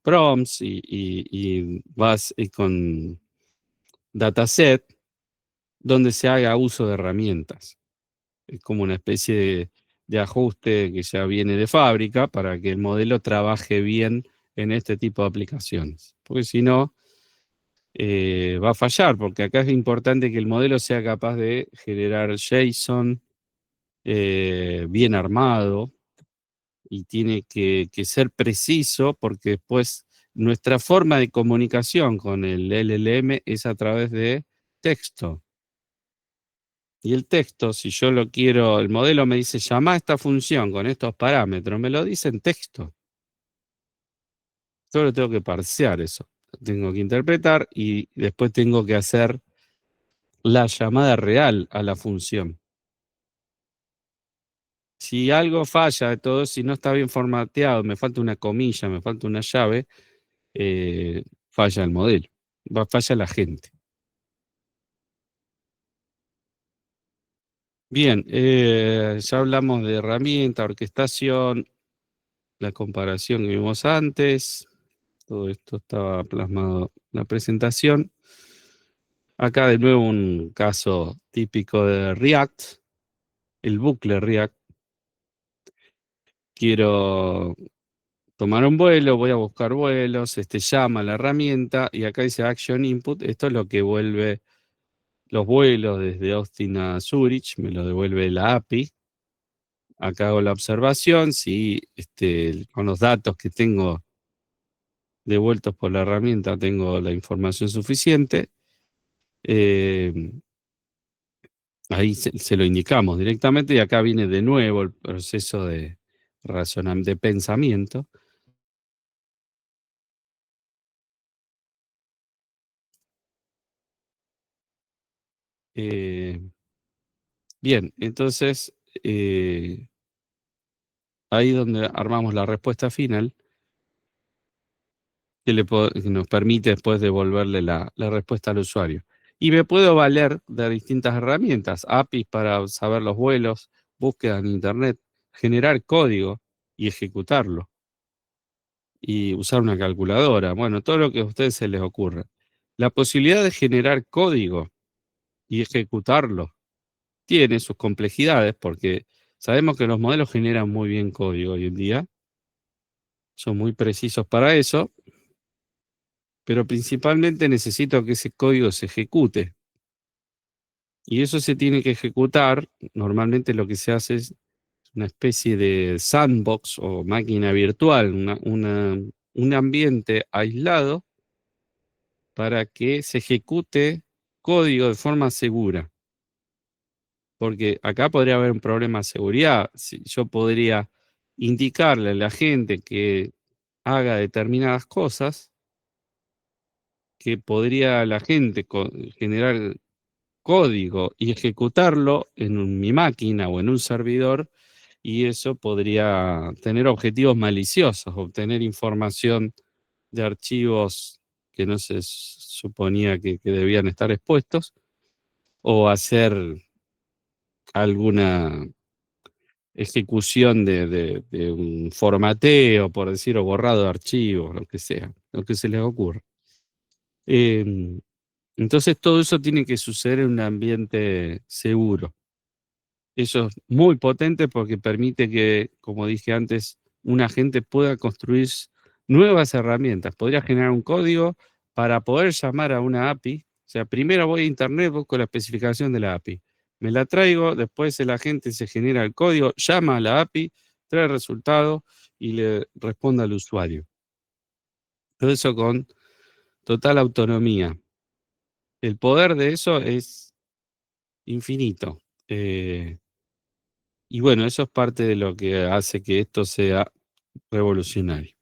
[SPEAKER 1] prompts y con dataset donde se haga uso de herramientas. Es como una especie de ajuste que ya viene de fábrica para que el modelo trabaje bien en este tipo de aplicaciones. Porque si no, va a fallar, porque acá es importante que el modelo sea capaz de generar JSON bien armado, y tiene que ser preciso, porque después nuestra forma de comunicación con el LLM es a través de texto. Y el texto, si yo lo quiero, el modelo me dice, llama a esta función con estos parámetros, me lo dice en texto. Solo tengo que parsear eso. Tengo que interpretar y después tengo que hacer la llamada real a la función. Si algo falla de todo, si no está bien formateado, me falta una comilla, me falta una llave, falla el modelo, falla la gente. Bien, ya hablamos de herramienta, orquestación, la comparación que vimos antes, todo esto estaba plasmado en la presentación. Acá de nuevo un caso típico de React, el bucle React. Quiero tomar un vuelo, voy a buscar vuelos, llama a la herramienta y acá dice Action Input. Esto es lo que vuelve los vuelos desde Austin a Zurich, me lo devuelve la API. Acá hago la observación, si con los datos que tengo devueltos por la herramienta tengo la información suficiente. eh, Ahí se lo indicamos directamente y acá viene de nuevo el proceso de razonamiento, de pensamiento. Eh, Bien, entonces ahí donde armamos la respuesta final que nos permite después devolverle la respuesta al usuario. Y me puedo valer de distintas herramientas, APIs para saber los vuelos, búsqueda en Internet, generar código y ejecutarlo. Y usar una calculadora, bueno, todo lo que a ustedes se les ocurra. La posibilidad de generar código y ejecutarlo tiene sus complejidades porque sabemos que los modelos generan muy bien código hoy en día, son muy precisos para eso, pero principalmente necesito que ese código se ejecute. Y eso se tiene que ejecutar, normalmente lo que se hace es una especie de sandbox o máquina virtual, un ambiente aislado para que se ejecute código de forma segura. Porque acá podría haber un problema de seguridad. Si yo podría indicarle a la gente que haga determinadas cosas, que podría la gente generar código y ejecutarlo en mi máquina o en un servidor, y eso podría tener objetivos maliciosos, obtener información de archivos que no se suponía que debían estar expuestos, o hacer alguna ejecución de un formateo, por decir, o borrado de archivos, lo que sea, lo que se les ocurra. Entonces todo eso tiene que suceder en un ambiente seguro. Eso es muy potente porque permite que, como dije antes, un agente pueda construir nuevas herramientas. Podría generar un código para poder llamar a una API. O sea, primero voy a internet, busco la especificación de la API. Me la traigo, después el agente se genera el código, llama a la API, trae el resultado y le responde al usuario. Todo eso con total autonomía. El poder de eso es infinito. Y bueno, eso es parte de lo que hace que esto sea revolucionario.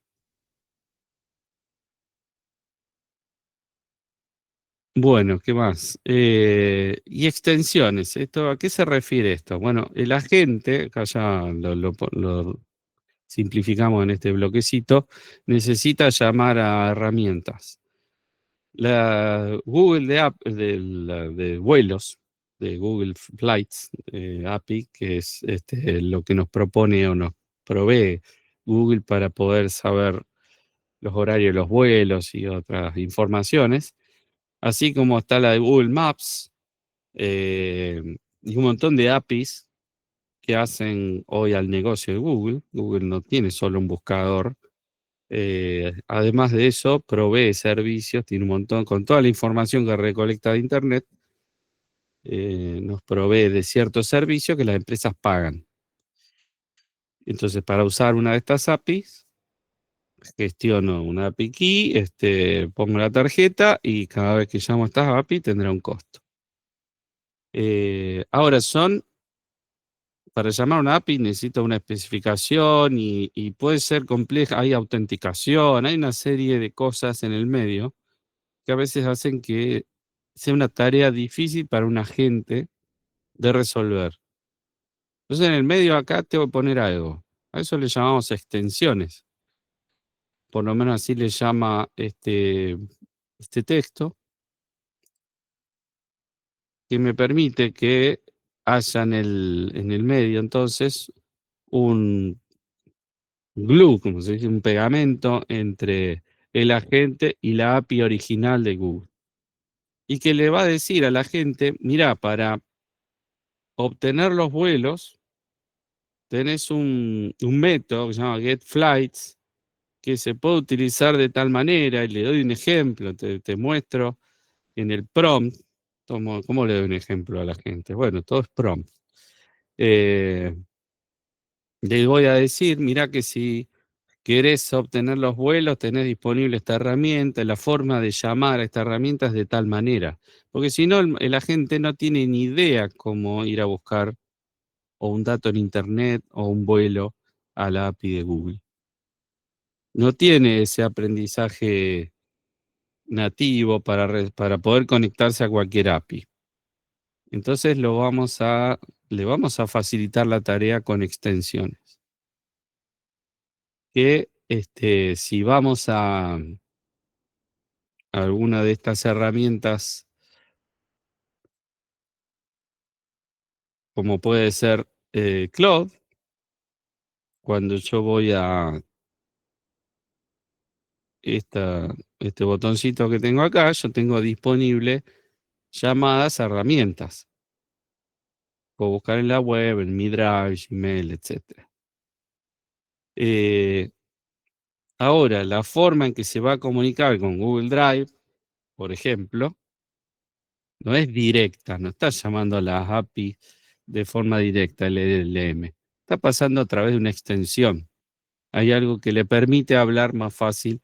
[SPEAKER 1] Bueno, ¿qué más? Y extensiones. ¿A qué se refiere esto? Bueno, el agente, acá ya lo simplificamos en este bloquecito, necesita llamar a herramientas. La Google de vuelos, de Google Flights API, que es lo que nos propone o nos provee Google para poder saber los horarios de los vuelos y otras informaciones, así como está la de Google Maps y un montón de APIs que hacen hoy al negocio de Google. Google no tiene solo un buscador. Además de eso, provee servicios, tiene un montón, con toda la información que recolecta de Internet, nos provee de ciertos servicios que las empresas pagan. Entonces, para usar una de estas APIs, gestiono una API key, pongo la tarjeta y cada vez que llamo a esta API tendrá un costo. Ahora para llamar a una API necesita una especificación y puede ser compleja, hay autenticación, hay una serie de cosas en el medio que a veces hacen que sea una tarea difícil para un agente de resolver. Entonces en el medio acá tengo que poner algo. A eso le llamamos extensiones. Por lo menos así le llama este texto, que me permite que haya en el medio entonces un glue, como se dice, un pegamento entre el agente y la API original de Google. Y que le va a decir a la gente, mira, para obtener los vuelos, tenés un método que se llama getFlights, que se puede utilizar de tal manera, y le doy un ejemplo, te muestro en el prompt. ¿Cómo le doy un ejemplo a la gente? Bueno, todo es prompt. Eh, Le voy a decir, mira que si querés obtener los vuelos, tenés disponible esta herramienta, la forma de llamar a esta herramienta es de tal manera. Porque si no, el agente no tiene ni idea cómo ir a buscar o un dato en Internet o un vuelo a la API de Google. No tiene ese aprendizaje nativo para poder conectarse a cualquier API. Entonces le vamos a facilitar la tarea con extensiones. Que si vamos a alguna de estas herramientas, como puede ser Cloud, cuando yo voy a este botoncito que tengo acá, yo tengo disponible llamadas a herramientas. Puedo buscar en la web, en mi Drive, Gmail, etc. Ahora, la forma en que se va a comunicar con Google Drive, por ejemplo, no es directa, no está llamando a las API de forma directa, el LLM. Está pasando a través de una extensión. Hay algo que le permite hablar más fácil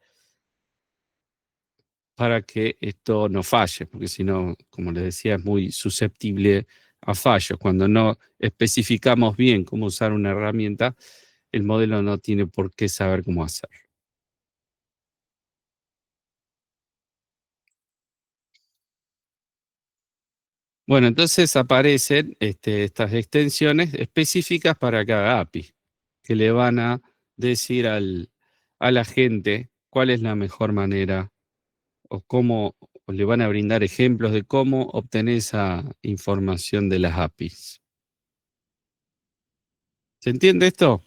[SPEAKER 1] para que esto no falle, porque si no, como les decía, es muy susceptible a fallos. Cuando no especificamos bien cómo usar una herramienta, el modelo no tiene por qué saber cómo hacerlo. Bueno, entonces aparecen estas extensiones específicas para cada API, que le van a decir a la gente cuál es la mejor manera o cómo, o le van a brindar ejemplos de cómo obtener esa información de las APIs. ¿Se entiende esto?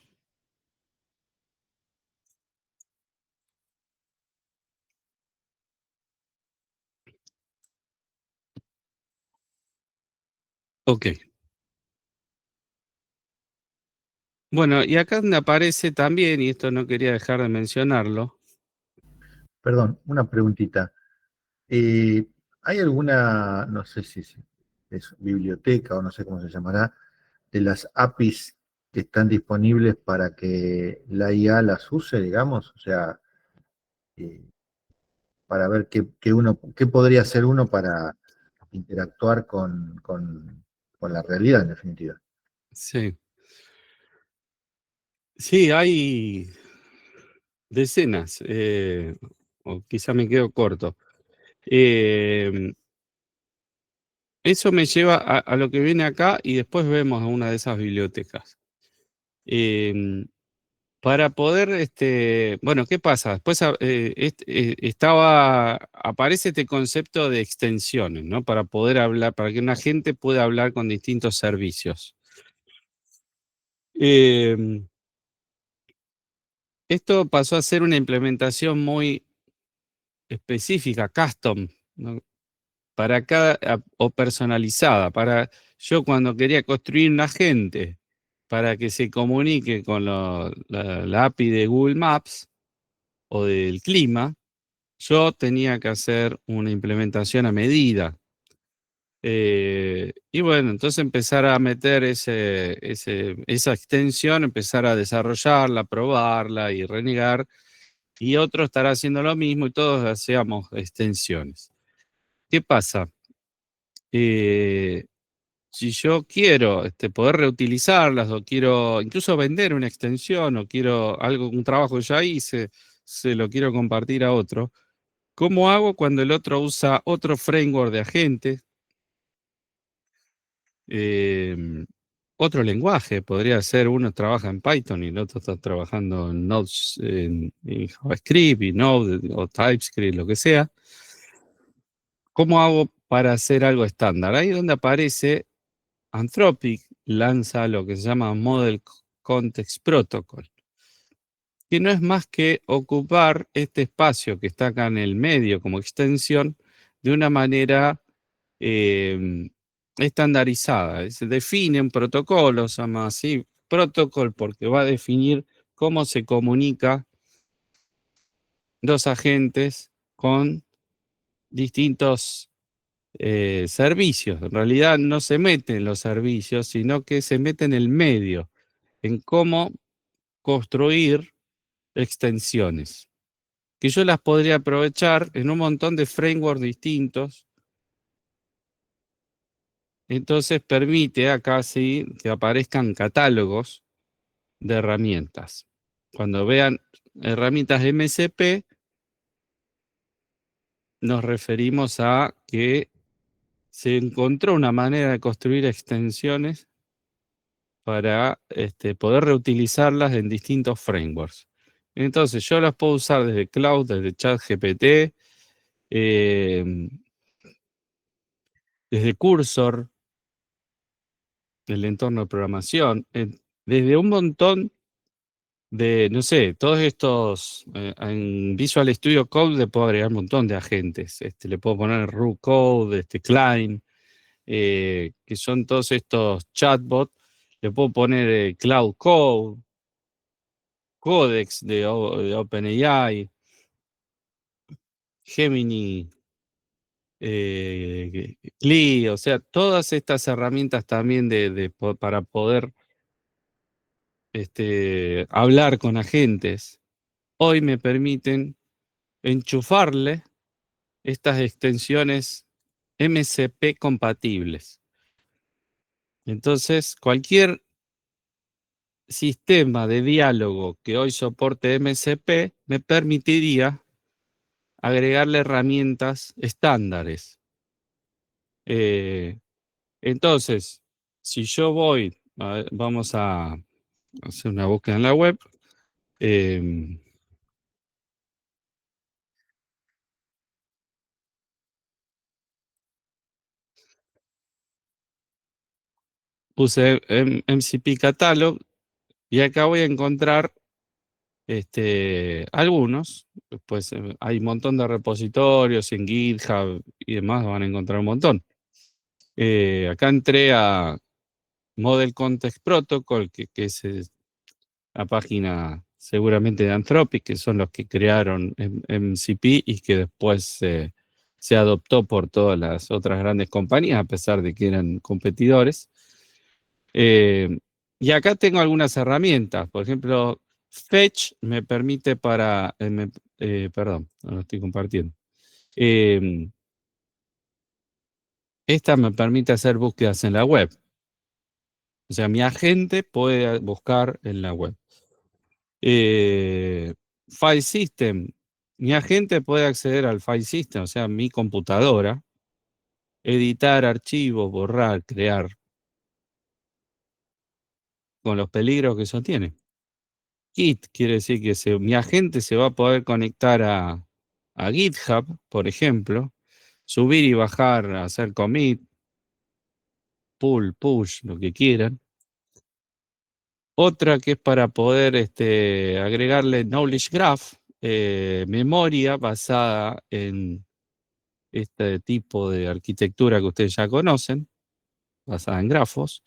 [SPEAKER 1] Ok. Bueno, y acá donde aparece también, y esto no quería dejar de mencionarlo.
[SPEAKER 2] Perdón, una preguntita. ¿Hay alguna, no sé si es biblioteca o no sé cómo se llamará, de las APIs que están disponibles para que la IA las use, digamos? O sea, eh, para ver qué podría hacer uno para interactuar con la realidad, en definitiva.
[SPEAKER 1] Sí. Sí, hay decenas, o quizá me quedo corto. Eh, Eso me lleva a lo que viene acá y después vemos a una de esas bibliotecas. Em, para poder, bueno, ¿qué pasa? Después aparece este concepto de extensiones, ¿no? Para poder hablar, para que una gente pueda hablar con distintos servicios. Em, Esto pasó a ser una implementación muy específica, custom, ¿no? Para o personalizada, para yo cuando quería construir un agente para que se comunique con la API de Google Maps o del clima, yo tenía que hacer una implementación a medida. Y bueno, entonces empezar a meter esa extensión, empezar a desarrollarla, probarla y renegar, y otro estará haciendo lo mismo y todos hacíamos extensiones. ¿Qué pasa? Eh, Si yo quiero poder reutilizarlas o quiero incluso vender una extensión o quiero algo, un trabajo que ya hice, se lo quiero compartir a otro, ¿cómo hago cuando el otro usa otro framework de agente? Em, Otro lenguaje, podría ser uno trabaja en Python y el otro está trabajando en Nodes, en JavaScript y Node o TypeScript, lo que sea. ¿Cómo hago para hacer algo estándar? Ahí donde aparece Anthropic, lanza lo que se llama Model Context Protocol, que no es más que ocupar este espacio que está acá en el medio como extensión de una manera estandarizada. Se define un protocolo, se llama así protocol porque va a definir cómo se comunica dos agentes con distintos servicios. En realidad no se mete en los servicios, sino que se mete en el medio, en cómo construir extensiones, que yo las podría aprovechar en un montón de frameworks distintos. Entonces permite acá sí que aparezcan catálogos de herramientas. Cuando vean herramientas MCP, nos referimos a que se encontró una manera de construir extensiones para poder reutilizarlas en distintos frameworks. Entonces yo las puedo usar desde Cloud, desde ChatGPT, eh, desde Cursor, del entorno de programación, desde un montón de, no sé, todos estos, en Visual Studio Code le puedo agregar un montón de agentes. Le puedo poner Ru Code, Klein, que son todos estos chatbots. Le puedo poner Cloud Code, Codex de OpenAI, Gemini, Glee, o sea, todas estas herramientas también para poder hablar con agentes, hoy me permiten enchufarle estas extensiones MCP compatibles. Entonces, cualquier sistema de diálogo que hoy soporte MCP me permitiría agregarle herramientas estándares. Entonces, si yo voy, vamos a hacer una búsqueda en la web. em, Puse MCP Catalog y acá voy a encontrar algunos. Pues hay un montón de repositorios en GitHub y demás, van a encontrar un montón. Acá entré a Model Context Protocol, que es la página seguramente de Anthropic, que son los que crearon MCP y que después se adoptó por todas las otras grandes compañías, a pesar de que eran competidores. Y acá tengo algunas herramientas. Por ejemplo, Fetch me permite perdón, no lo estoy compartiendo. Esta me permite hacer búsquedas en la web. O sea, mi agente puede buscar en la web. File System. Mi agente puede acceder al File System, o sea, mi computadora, editar archivos, borrar, crear, con los peligros que eso tiene. Git quiere decir que mi agente se va a poder conectar a GitHub, por ejemplo, subir y bajar, hacer commit, pull, push, lo que quieran. Otra que es para poder agregarle Knowledge Graph, memoria basada en este tipo de arquitectura que ustedes ya conocen, basada en grafos.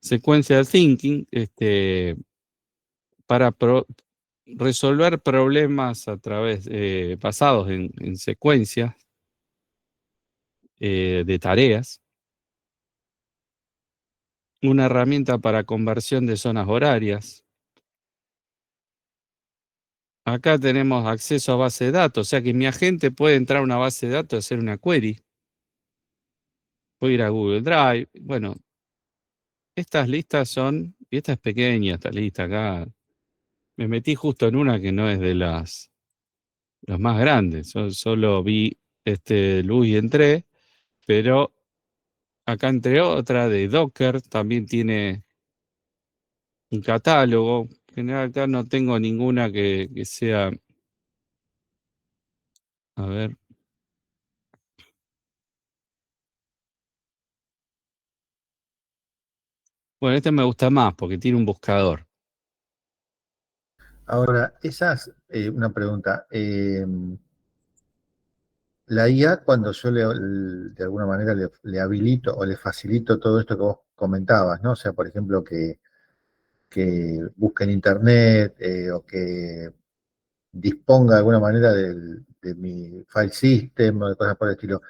[SPEAKER 1] Sequential Thinking, para resolver problemas a través, basados en secuencias de tareas. Una herramienta para conversión de zonas horarias. Acá tenemos acceso a base de datos, o sea que mi agente puede entrar a una base de datos y hacer una query. puedo ir a Google Drive. Bueno, estas listas son, y esta es pequeña, esta lista acá. Me metí justo en una que no es de las más grandes. Solo vi luz y entré, pero acá entre otra de Docker también tiene un catálogo. En general acá no tengo ninguna que sea, a ver, bueno, este me gusta más porque tiene un buscador.
[SPEAKER 2] Ahora, una pregunta. La IA, cuando yo de alguna manera le habilito o le facilito todo esto que vos comentabas, ¿no? O sea, por ejemplo, que busque en internet o que disponga de alguna manera de mi file system o de cosas por el estilo.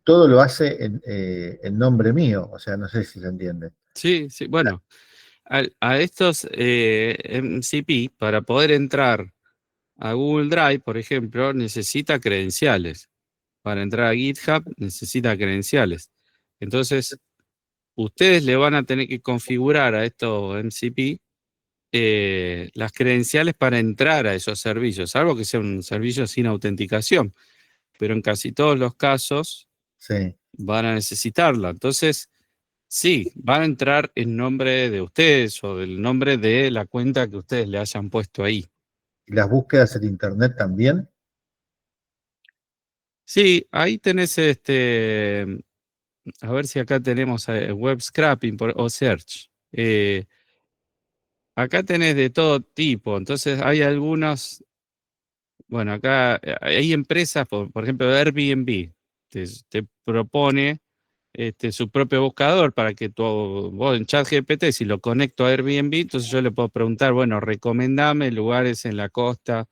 [SPEAKER 2] Todo lo hace en nombre mío, o sea, no sé si se entiende.
[SPEAKER 1] Sí, sí, bueno, a estos MCP, para poder entrar a Google Drive, por ejemplo, necesita credenciales. Para entrar a GitHub necesita credenciales. Entonces, ustedes le van a tener que configurar a estos MCP las credenciales para entrar a esos servicios, salvo que sea un servicio sin autenticación, pero en casi todos los casos
[SPEAKER 2] Sí.
[SPEAKER 1] van a necesitarla. Entonces, sí, van a entrar en nombre de ustedes o del nombre de la cuenta que ustedes le hayan puesto ahí.
[SPEAKER 2] ¿Y las búsquedas en internet también?
[SPEAKER 1] Sí, ahí tenés a ver si acá tenemos web scraping o search. Acá tenés de todo tipo, entonces hay algunos, bueno, acá hay empresas, por ejemplo, Airbnb, te propone su propio buscador para que vos en ChatGPT, si lo conecto a Airbnb, entonces yo le puedo preguntar, bueno, recomendame lugares en la costa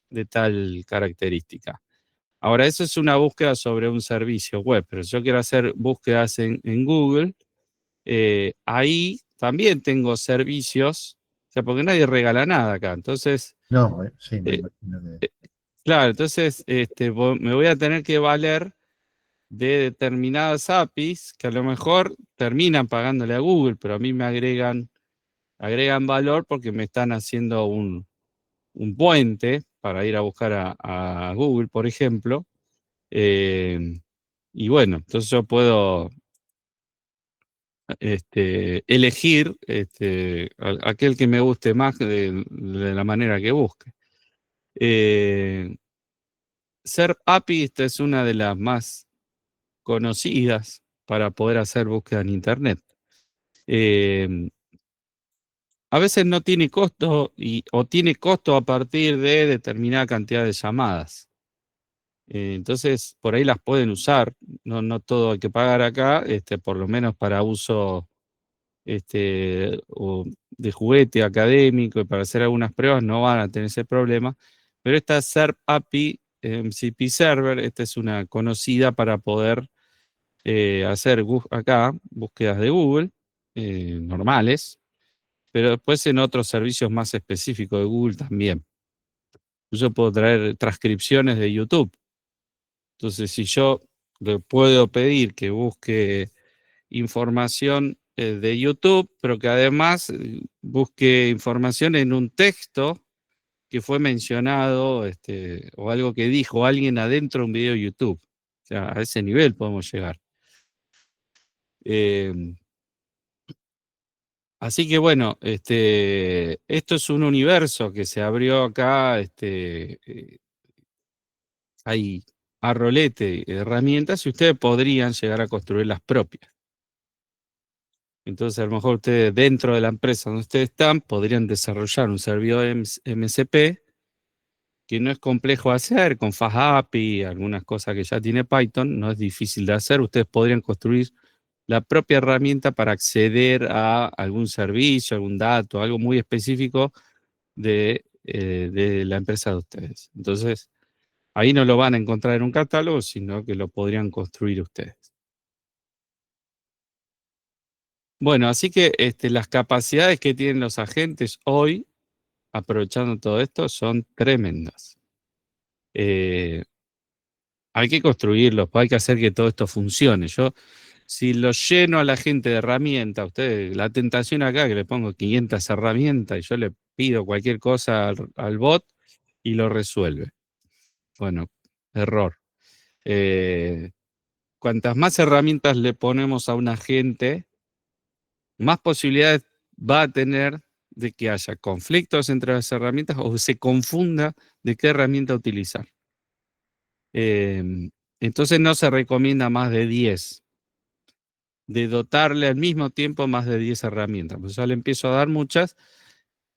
[SPEAKER 1] de tal característica. Ahora, eso es una búsqueda sobre un servicio web, pero si yo quiero hacer búsquedas en Google, ahí también tengo servicios, o sea, porque nadie regala nada acá. Entonces,
[SPEAKER 2] No, sí, me
[SPEAKER 1] eh,
[SPEAKER 2] imagino que.
[SPEAKER 1] eh, claro, entonces me voy a tener que valer de determinadas APIs que a lo mejor terminan pagándole a Google, pero a mí me agregan valor porque me están haciendo un puente para ir a buscar a Google, por ejemplo. Eh, y bueno, entonces yo puedo elegir aquel que me guste más de la manera que busque. Eh, Ser API, esta es una de las más conocidas para poder hacer búsqueda en Internet. Eh, a veces no tiene costo o tiene costo a partir de determinada cantidad de llamadas. Entonces, por ahí las pueden usar. No, no todo hay que pagar acá, por lo menos para uso o de juguete académico y para hacer algunas pruebas no van a tener ese problema. Pero esta SERP API, MCP Server, esta es una conocida para poder hacer acá búsquedas de Google normales, pero después en otros servicios más específicos de Google también. Yo puedo traer transcripciones de YouTube. Entonces, si yo le puedo pedir que busque información de YouTube, pero que además busque información en un texto que fue mencionado o algo que dijo alguien adentro de un video de YouTube. O sea, a ese nivel podemos llegar. Eh, Así que bueno, esto es un universo que se abrió acá. Hay a rolete herramientas y ustedes podrían llegar a construir las propias. Entonces, a lo mejor ustedes dentro de la empresa donde ustedes están podrían desarrollar un servidor MCP que no es complejo de hacer, con FastAPI, algunas cosas que ya tiene Python, no es difícil de hacer. Ustedes podrían construir la propia herramienta para acceder a algún servicio, algún dato, algo muy específico de la empresa de ustedes. Entonces, ahí no lo van a encontrar en un catálogo, sino que lo podrían construir ustedes. Bueno, así que las capacidades que tienen los agentes hoy, aprovechando todo esto, son tremendas. Hay que construirlos, hay que hacer que todo esto funcione. Yo si lo lleno a la gente de herramientas, ustedes, la tentación acá que le pongo 500 herramientas y yo le pido cualquier cosa al bot y lo resuelve. Bueno, error. Cuantas más herramientas le ponemos a un agente, más posibilidades va a tener de que haya conflictos entre las herramientas o se confunda de qué herramienta utilizar. Entonces no se recomienda más de 10, de dotarle al mismo tiempo más de 10 herramientas. Pues ya le empiezo a dar muchas,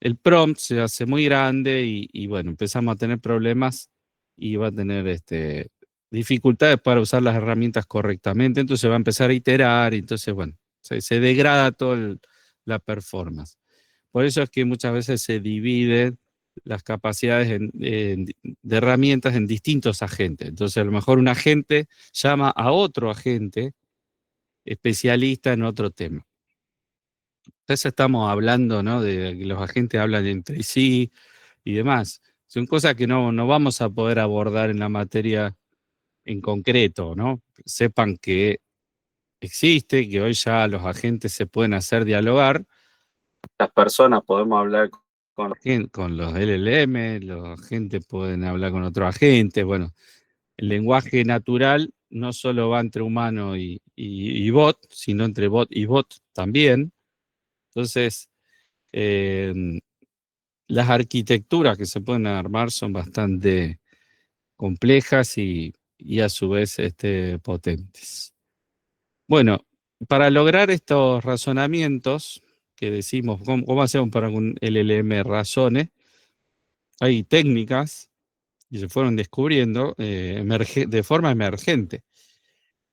[SPEAKER 1] el prompt se hace muy grande y bueno, empezamos a tener problemas y va a tener dificultades para usar las herramientas correctamente, entonces va a empezar a iterar, y entonces bueno, se degrada toda la performance. Por eso es que muchas veces se dividen las capacidades de herramientas en distintos agentes. Entonces a lo mejor un agente llama a otro agente especialista en otro tema. Entonces estamos hablando, ¿no?, de que los agentes hablan entre sí y demás. Son cosas que no vamos a poder abordar en la materia en concreto, ¿no? Sepan que existe, que hoy ya los agentes se pueden hacer dialogar. Las personas podemos hablar con los LLM, los agentes pueden hablar con otros agentes. Bueno, el lenguaje natural no solo va entre humano y bot, sino entre bot y bot también. Entonces, las arquitecturas que se pueden armar son bastante complejas y a su vez potentes. Bueno, para lograr estos razonamientos que decimos, ¿cómo hacemos para que un LLM razone? Hay técnicas que se fueron descubriendo de forma emergente.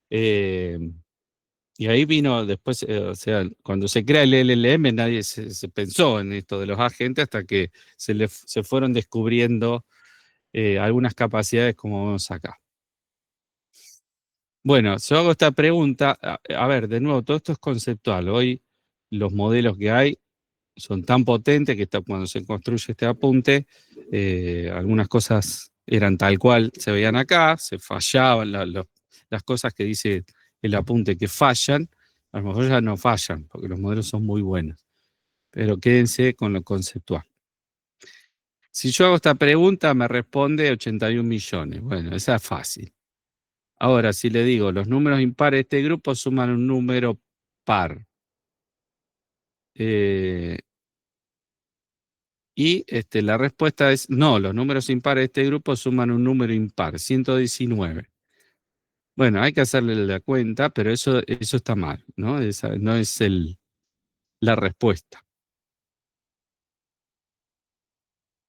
[SPEAKER 1] Y ahí vino después, o sea, cuando se crea el LLM, nadie se pensó en esto de los agentes hasta que se fueron descubriendo algunas capacidades como vemos acá. Bueno, si hago esta pregunta, a ver, de nuevo, todo esto es conceptual. Hoy los modelos que hay son tan potentes que cuando se construye este apunte, algunas cosas eran tal cual se veían acá, se fallaban las cosas que dice el apunte que fallan, a lo mejor ya no fallan, porque los modelos son muy buenos. Pero quédense con lo conceptual. Si yo hago esta pregunta, me responde 81 millones. Bueno, esa es fácil. Ahora, si le digo, los números impares de este grupo suman un número par. Y la respuesta es no, los números impares de este grupo suman un número impar, 119. Bueno, hay que hacerle la cuenta, pero eso está mal, ¿no? Esa no es la respuesta.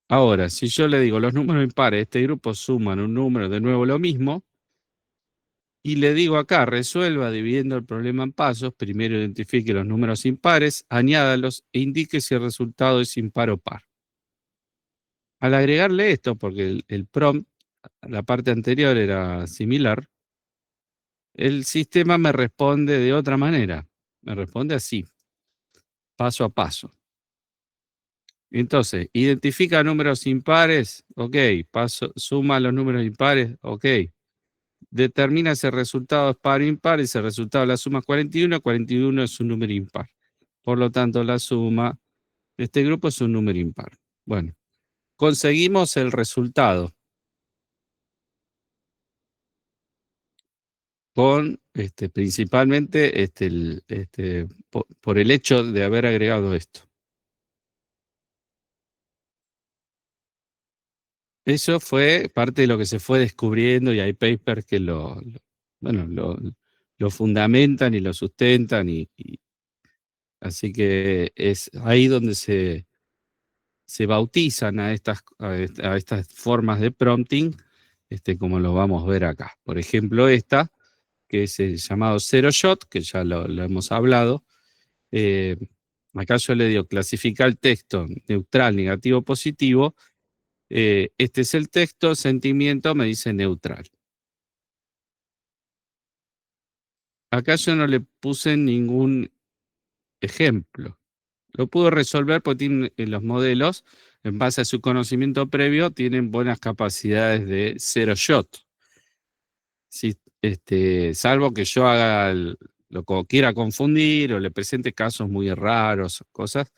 [SPEAKER 1] Ahora, si yo le digo los números impares de este grupo suman un número, de nuevo lo mismo, y le digo acá, resuelva dividiendo el problema en pasos, primero identifique los números impares, añádalos e indique si el resultado es impar o par. Al agregarle esto, porque el prompt, la parte anterior era similar, el sistema me responde de otra manera. Me responde así, paso a paso. Entonces, identifica números impares, ok. Suma los números impares, ok. Determina si el resultado es par o impar, y si el resultado de la suma es 41, 41 es un número impar. Por lo tanto, la suma de este grupo es un número impar. Bueno, conseguimos el resultado con principalmente por el hecho de haber agregado esto. Eso fue parte de lo que se fue descubriendo y hay papers que bueno, lo fundamentan y lo sustentan así que es ahí donde se bautizan a estas formas de prompting, como lo vamos a ver acá. Por ejemplo, esta, que es el llamado zero shot, que ya lo hemos hablado. Acá yo le digo clasificar el texto neutral, negativo, positivo. Este es el texto, sentimiento me dice neutral. Acá yo no le puse ningún ejemplo. Lo pudo resolver porque los modelos, en base a su conocimiento previo, tienen buenas capacidades de zero shot. Si, salvo que yo haga quiera confundir o le presente casos muy raros, cosas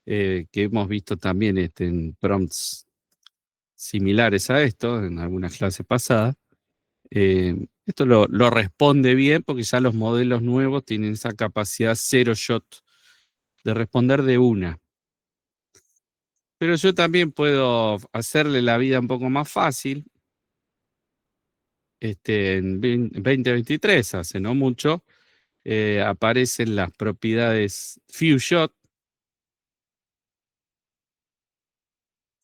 [SPEAKER 1] que hemos visto también en prompts similares a esto en algunas clases pasadas. Esto lo responde bien porque ya los modelos nuevos tienen esa capacidad zero shot de responder de una. Pero yo también puedo hacerle la vida un poco más fácil. En 2023, hace no mucho, aparecen las propiedades few shot,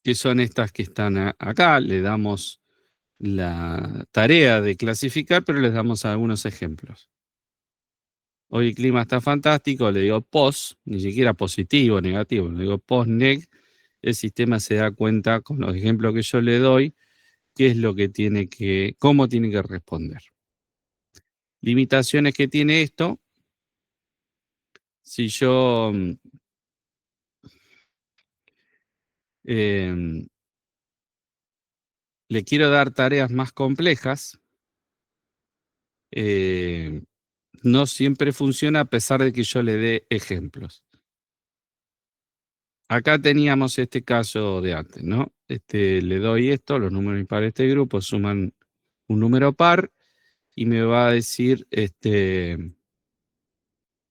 [SPEAKER 1] que son estas que están acá. Le damos la tarea de clasificar, pero les damos algunos ejemplos. Hoy el clima está fantástico, le digo post, ni siquiera positivo, negativo, le digo post-neg. El sistema se da cuenta con los ejemplos que yo le doy, qué es lo que cómo tiene que responder. Limitaciones que tiene esto, si yo le quiero dar tareas más complejas, no siempre funciona a pesar de que yo le dé ejemplos. Acá teníamos este caso de antes, ¿no? Le doy esto, los números impares de este grupo suman un número par y me va a decir,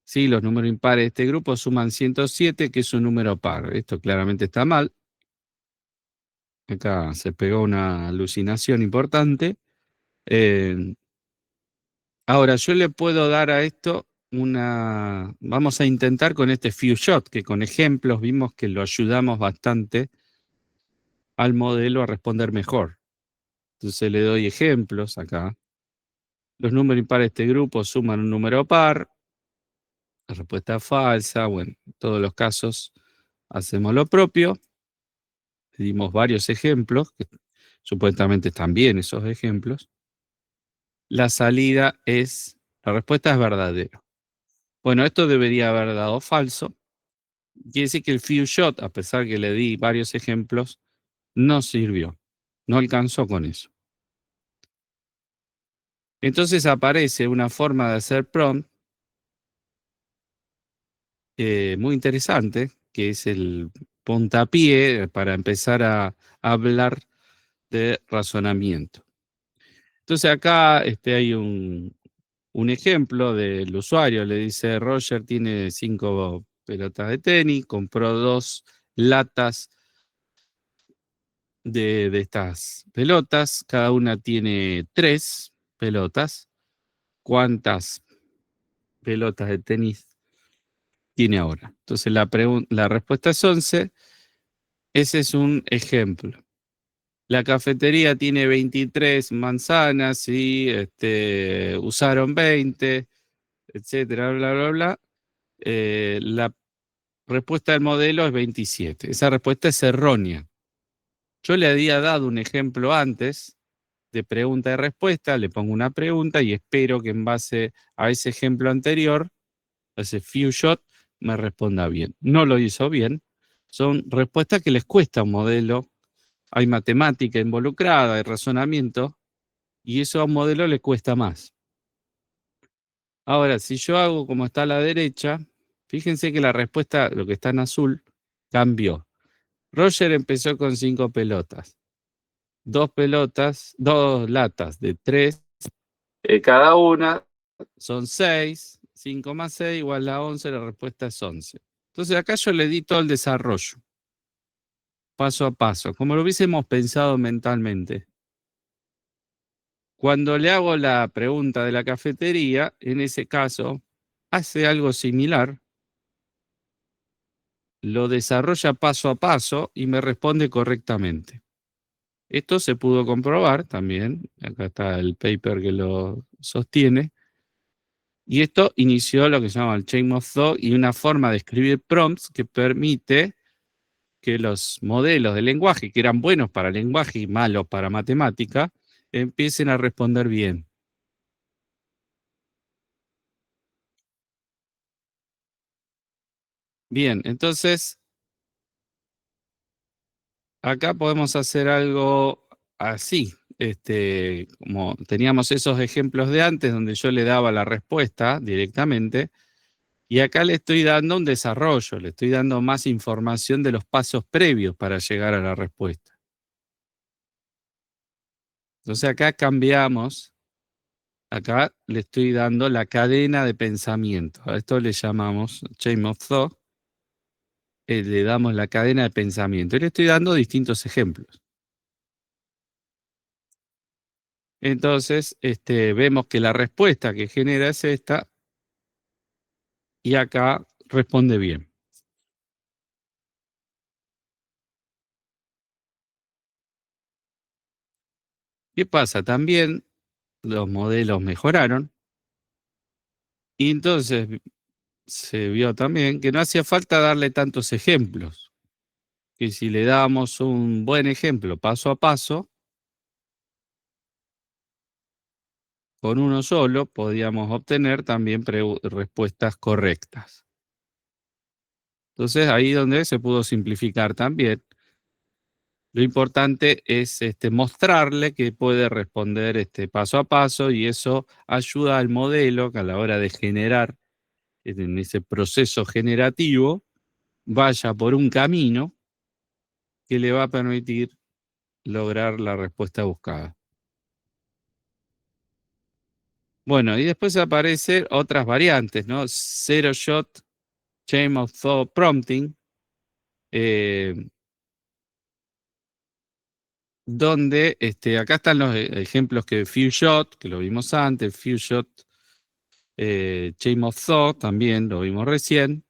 [SPEAKER 1] sí, los números impares de este grupo suman 107, que es un número par. Esto claramente está mal. Acá se pegó una alucinación importante. Eh, Ahora, yo le puedo dar a esto vamos a intentar con este few shot, que con ejemplos vimos que lo ayudamos bastante al modelo a responder mejor. Entonces le doy ejemplos acá. Los números impares de este grupo suman un número par. La respuesta es falsa. Bueno, en todos los casos hacemos lo propio. Le dimos varios ejemplos, que supuestamente están bien esos ejemplos. La respuesta es verdadero. Bueno, esto debería haber dado falso. Quiere decir que el few shot, a pesar que le di varios ejemplos, no sirvió. No alcanzó con eso. Entonces aparece una forma de hacer prompt muy interesante, que es el puntapié para empezar a hablar de razonamiento. Entonces acá hay un ejemplo del usuario. Le dice: Roger tiene 5 pelotas de tenis, compró 2 latas de estas pelotas, cada una tiene 3 pelotas. ¿Cuántas pelotas de tenis tiene ahora? Entonces la respuesta es 11. Ese es un ejemplo. La cafetería tiene 23 manzanas y usaron 20, etcétera, bla, bla, bla. La respuesta del modelo es 27. Esa respuesta es errónea. Yo le había dado un ejemplo antes de pregunta y respuesta, le pongo una pregunta y espero que en base a ese ejemplo anterior, ese few shot, me responda bien. No lo hizo bien. Son respuestas que les cuesta a un modelo. Hay matemática involucrada, hay razonamiento, y eso a un modelo le cuesta más. Ahora, si yo hago como está a la derecha, fíjense que la respuesta, lo que está en azul, cambió. Roger empezó con 5 pelotas. 2 latas de 3 cada una, son 6. 5 más 6 igual a 11, la respuesta es 11. Entonces acá yo le di todo el desarrollo, paso a paso, como lo hubiésemos pensado mentalmente. Cuando le hago la pregunta de la cafetería, en ese caso, hace algo similar, lo desarrolla paso a paso y me responde correctamente. Esto se pudo comprobar también, acá está el paper que lo sostiene, y esto inició lo que se llama el Chain of Thought y una forma de escribir prompts que permite que los modelos de lenguaje, que eran buenos para lenguaje y malos para matemática, empiecen a responder bien. Bien, entonces acá podemos hacer algo así. como teníamos esos ejemplos de antes donde yo le daba la respuesta directamente, y acá le estoy dando un desarrollo, le estoy dando más información de los pasos previos para llegar a la respuesta. Entonces acá cambiamos, acá le estoy dando la cadena de pensamiento. A esto le llamamos chain of thought, le damos la cadena de pensamiento. Y le estoy dando distintos ejemplos. Entonces, vemos que la respuesta que genera es esta, y acá responde bien. ¿Qué pasa? También los modelos mejoraron, y entonces se vio también que no hacía falta darle tantos ejemplos, que si le dábamos un buen ejemplo paso a paso, con uno solo podíamos obtener también respuestas correctas. Entonces ahí donde se pudo simplificar también. Lo importante es mostrarle que puede responder paso a paso, y eso ayuda al modelo que a la hora de generar, en ese proceso generativo, vaya por un camino que le va a permitir lograr la respuesta buscada. Bueno, y después aparecen otras variantes, ¿no? Zero Shot Chain of Thought Prompting, eh, donde acá están los ejemplos que Few Shot, que lo vimos antes, Few Shot Chain of Thought, también lo vimos recién.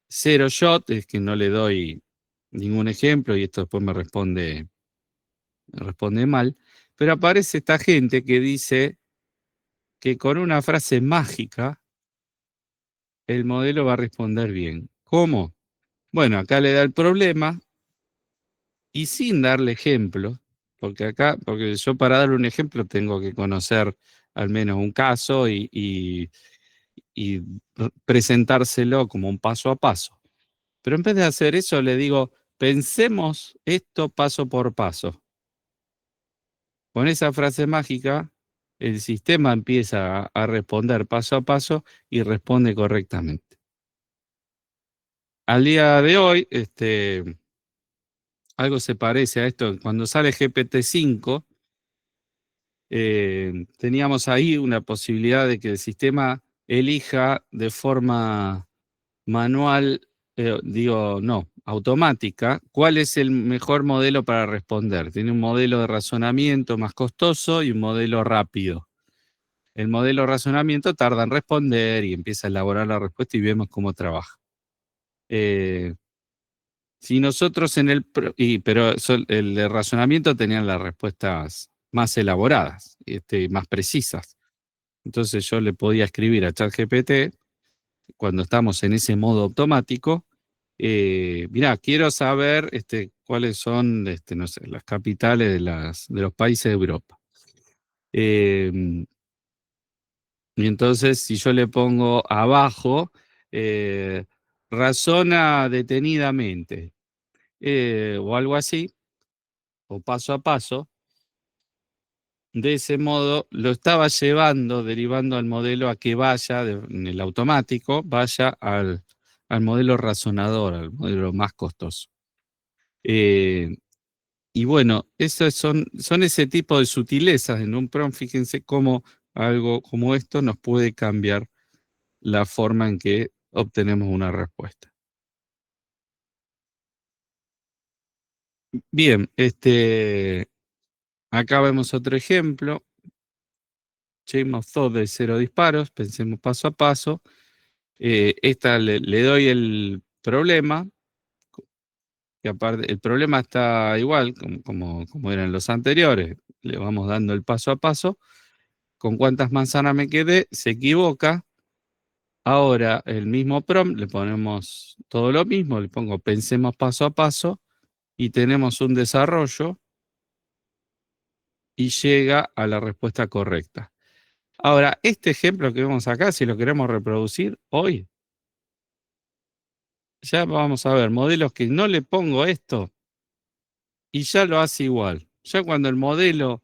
[SPEAKER 1] Zero Shot es que no le doy ningún ejemplo y esto después me responde mal. Pero aparece esta gente que dice que con una frase mágica el modelo va a responder bien. ¿Cómo? Bueno, acá le da el problema y sin darle ejemplo, porque yo para darle un ejemplo tengo que conocer al menos un caso y presentárselo como un paso a paso. Pero en vez de hacer eso, le digo, pensemos esto paso por paso. Con esa frase mágica, el sistema empieza a responder paso a paso y responde correctamente. Al día de hoy, algo se parece a esto. Cuando sale GPT-5, teníamos ahí una posibilidad de que el sistema elija de forma manual, no, automática, cuál es el mejor modelo para responder. Tiene un modelo de razonamiento más costoso y un modelo rápido. El modelo de razonamiento tarda en responder y empieza a elaborar la respuesta y vemos cómo trabaja. Si nosotros pero el de razonamiento tenían las respuestas más elaboradas, más precisas. Entonces yo le podía escribir a ChatGPT cuando estamos en ese modo automático. Mirá, quiero saber cuáles son no sé, las capitales de los países de Europa. Y entonces, si yo le pongo abajo, eh, razona detenidamente, o algo así, o paso a paso, de ese modo lo estaba llevando, derivando al modelo a que vaya, en el automático, vaya al modelo razonador, al modelo más costoso. Y bueno, esas son ese tipo de sutilezas en un prompt. Fíjense cómo algo como esto nos puede cambiar la forma en que obtenemos una respuesta. Bien, acá vemos otro ejemplo. Chain of Thought de 0 disparos, pensemos paso a paso. Esta le doy el problema, que aparte el problema está igual como eran los anteriores. Le vamos dando el paso a paso. Con cuántas manzanas me quedé, se equivoca. Ahora el mismo prompt, le ponemos todo lo mismo, le pongo pensemos paso a paso y tenemos un desarrollo y llega a la respuesta correcta. Ahora, este ejemplo que vemos acá, si lo queremos reproducir hoy, ya vamos a ver modelos que no le pongo esto y ya lo hace igual. Ya cuando el modelo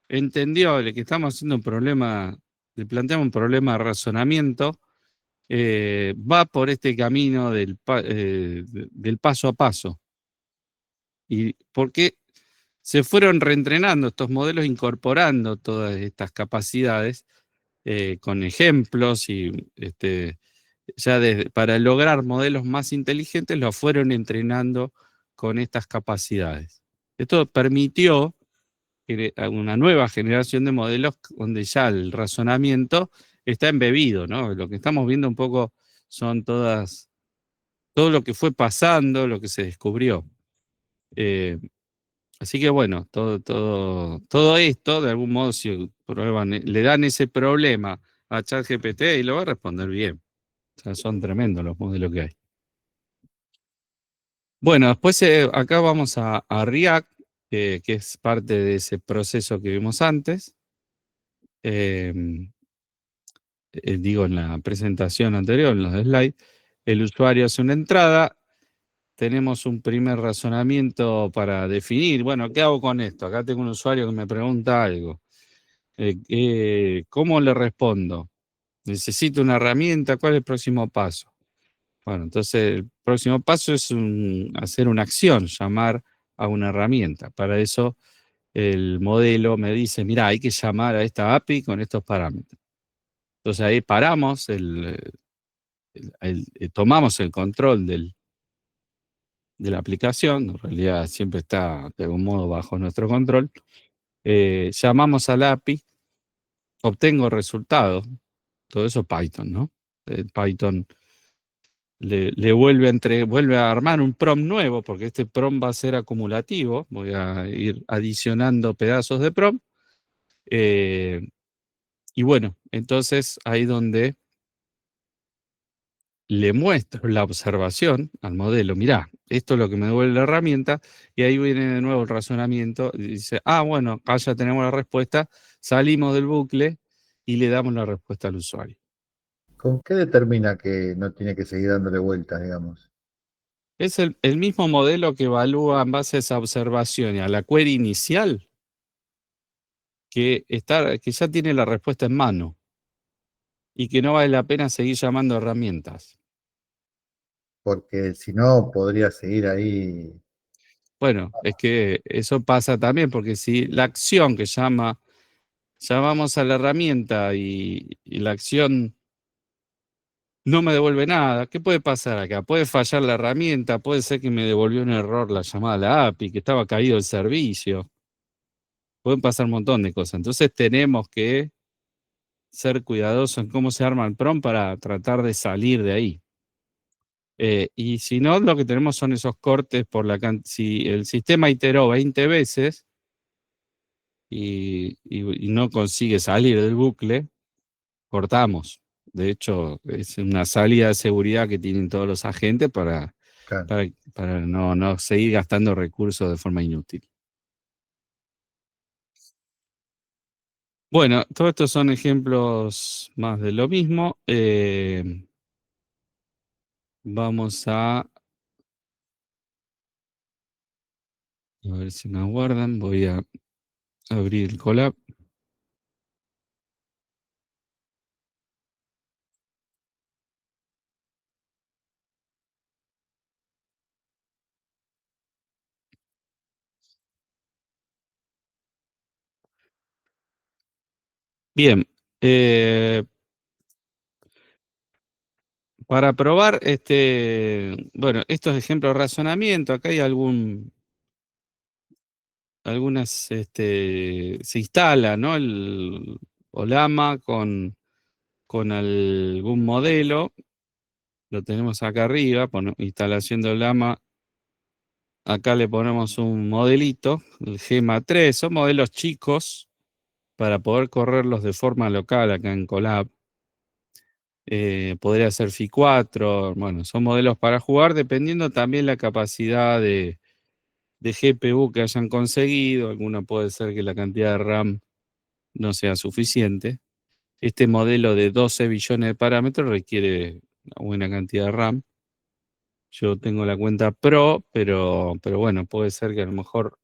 [SPEAKER 1] entendió que estamos haciendo un problema, le planteamos un problema de razonamiento, va por este camino del paso a paso. ¿Y por qué se fueron reentrenando estos modelos, incorporando todas estas capacidades con ejemplos y para lograr modelos más inteligentes, los fueron entrenando con estas capacidades? Esto permitió una nueva generación de modelos donde ya el razonamiento está embebido, ¿no? Lo que estamos viendo un poco son todo lo que fue pasando, lo que se descubrió. Eh, Así que bueno, todo esto, de algún modo, si prueban, le dan ese problema a ChatGPT y lo va a responder bien. O sea, son tremendos los modelos que hay. Bueno, después acá vamos a React, que es parte de ese proceso que vimos antes. Digo, en la presentación anterior, en los slides, el usuario hace una entrada. Tenemos un primer razonamiento para definir, bueno, ¿qué hago con esto? Acá tengo un usuario que me pregunta algo. ¿Cómo le respondo? Necesito una herramienta, ¿cuál es el próximo paso? Bueno, entonces el próximo paso es hacer una acción, llamar a una herramienta. Para eso el modelo me dice, mira, hay que llamar a esta API con estos parámetros. Entonces ahí paramos, tomamos el control de la aplicación, en realidad siempre está de algún modo bajo nuestro control, llamamos a la API, obtengo resultados, todo eso Python, ¿no? Python le vuelve a armar un prompt nuevo, porque este prompt va a ser acumulativo, voy a ir adicionando pedazos de prompt, eh, y bueno, entonces ahí donde le muestro la observación al modelo, mirá, esto es lo que me devuelve la herramienta, y ahí viene de nuevo el razonamiento, y dice, bueno, acá ya tenemos la respuesta, salimos del bucle y le damos la respuesta al usuario.
[SPEAKER 2] ¿Con qué determina que no tiene que seguir dándole vueltas, digamos?
[SPEAKER 1] Es el mismo modelo que evalúa en base a esa observación y a la query inicial, que ya tiene la respuesta en mano y que no vale la pena seguir llamando herramientas.
[SPEAKER 2] Porque si no, podría seguir ahí.
[SPEAKER 1] Bueno, es que eso pasa también, porque si la acción que llamamos a la herramienta y la acción no me devuelve nada, ¿qué puede pasar acá? Puede fallar la herramienta, puede ser que me devolvió un error la llamada a la API, que estaba caído el servicio, pueden pasar un montón de cosas. Entonces tenemos que ser cuidadosos en cómo se arma el prompt para tratar de salir de ahí. Y si no, lo que tenemos son esos cortes por si el sistema iteró 20 veces y no consigue salir del bucle, cortamos. De hecho, es una salida de seguridad que tienen todos los agentes
[SPEAKER 2] Claro.
[SPEAKER 1] para no seguir gastando recursos de forma inútil. Bueno, todos estos son ejemplos más de lo mismo. Vamos a ver si me aguardan. Voy a abrir el Colab. Bien. Para probar bueno, estos ejemplos de razonamiento, acá hay algunas, se instala, ¿no? El Olama con algún modelo, lo tenemos acá arriba, instalación de Olama, acá le ponemos un modelito, el Gema 3, son modelos chicos para poder correrlos de forma local acá en Colab. Podría ser Phi 4, bueno, son modelos para jugar dependiendo también la capacidad de GPU que hayan conseguido, alguna puede ser que la cantidad de RAM no sea suficiente. Este modelo de 12 billones de parámetros requiere una buena cantidad de RAM. Yo tengo la cuenta Pro, pero bueno, puede ser que a lo mejor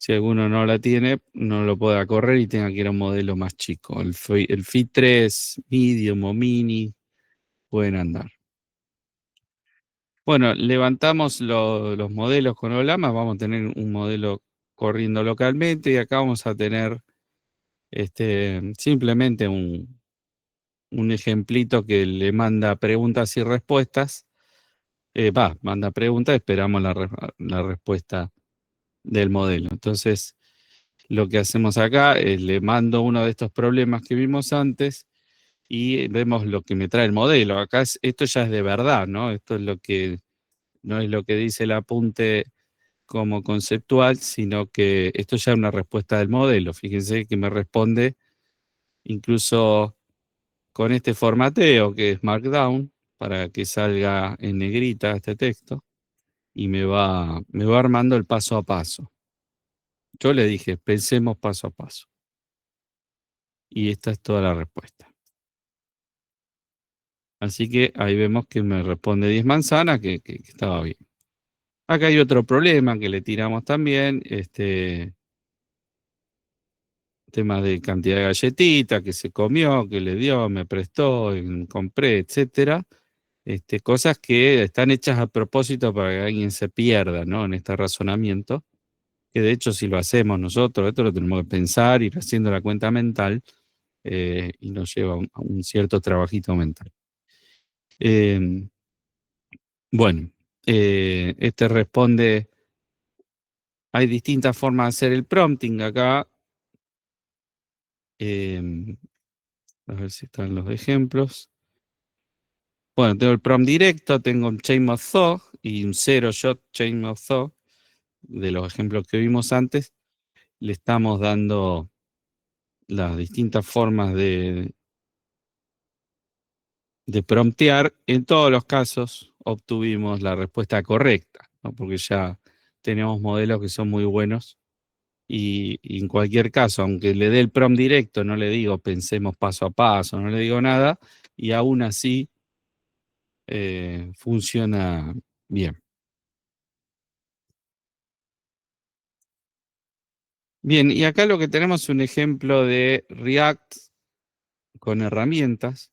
[SPEAKER 1] Si alguno no la tiene, no lo pueda correr y tenga que ir a un modelo más chico. El Fit 3, Medium o Mini pueden andar. Bueno, levantamos los modelos con Olama, vamos a tener un modelo corriendo localmente y acá vamos a tener simplemente un ejemplito que le manda preguntas y respuestas. Manda preguntas, esperamos la respuesta del modelo. Entonces, lo que hacemos acá es le mando uno de estos problemas que vimos antes y vemos lo que me trae el modelo. Acá esto ya es de verdad, ¿no? Esto es lo que no es lo que dice el apunte como conceptual, sino que esto ya es una respuesta del modelo. Fíjense que me responde incluso con este formateo que es Markdown, para que salga en negrita este texto, y me va armando el paso a paso. Yo le dije, pensemos paso a paso. Y esta es toda la respuesta. Así que ahí vemos que me responde 10 manzanas, que estaba bien. Acá hay otro problema que le tiramos también, tema de cantidad de galletitas que se comió, que le dio, me prestó, compré, etcétera. Cosas que están hechas a propósito para que alguien se pierda, ¿no? En este razonamiento, que de hecho si lo hacemos nosotros, esto lo tenemos que pensar, ir haciendo la cuenta mental, y nos lleva a un cierto trabajito mental. Eh, bueno, responde, hay distintas formas de hacer el prompting acá. eh, a ver si están los ejemplos. Bueno, tengo el prompt directo, tengo un chain of thought y un zero shot chain of thought de los ejemplos que vimos antes. Le estamos dando las distintas formas de promptear. En todos los casos obtuvimos la respuesta correcta, ¿no? Porque ya tenemos modelos que son muy buenos y en cualquier caso, aunque le dé el prompt directo, no le digo pensemos paso a paso, no le digo nada, y aún así funciona bien. Bien, y acá lo que tenemos es un ejemplo de React con herramientas.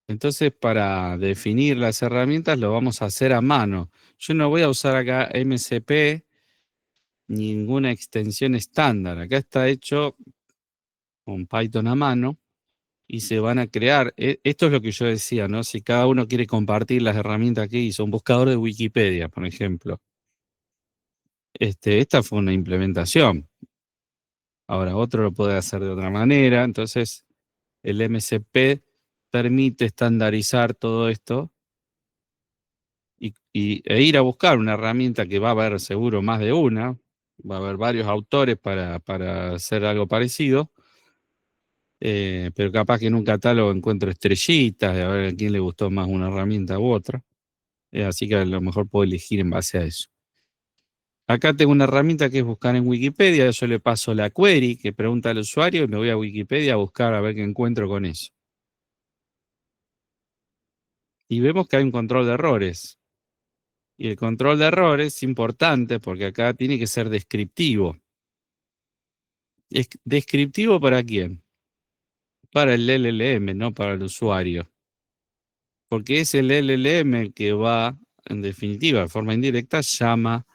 [SPEAKER 1] Entonces, para definir las herramientas lo vamos a hacer a mano. Yo no voy a usar acá MCP, ninguna extensión estándar. Acá está hecho con Python a mano y se van a crear. Esto es lo que yo decía, ¿no? Si cada uno quiere compartir las herramientas que hizo, un buscador de Wikipedia, por ejemplo. Esta fue una implementación. Ahora, otro lo puede hacer de otra manera. Entonces, el MCP permite estandarizar todo esto e ir a buscar una herramienta que va a haber seguro más de una, va a haber varios autores para hacer algo parecido, pero capaz que en un catálogo encuentro estrellitas, de a ver a quién le gustó más una herramienta u otra, así que a lo mejor puedo elegir en base a eso. Acá tengo una herramienta que es buscar en Wikipedia, yo le paso la query que pregunta al usuario y me voy a Wikipedia a buscar a ver qué encuentro con eso. Y vemos que hay un control de errores. Y el control de errores es importante porque acá tiene que ser descriptivo. ¿Es descriptivo para quién? Para el LLM, no para el usuario. Porque es el LLM que va, en definitiva, de forma indirecta, llama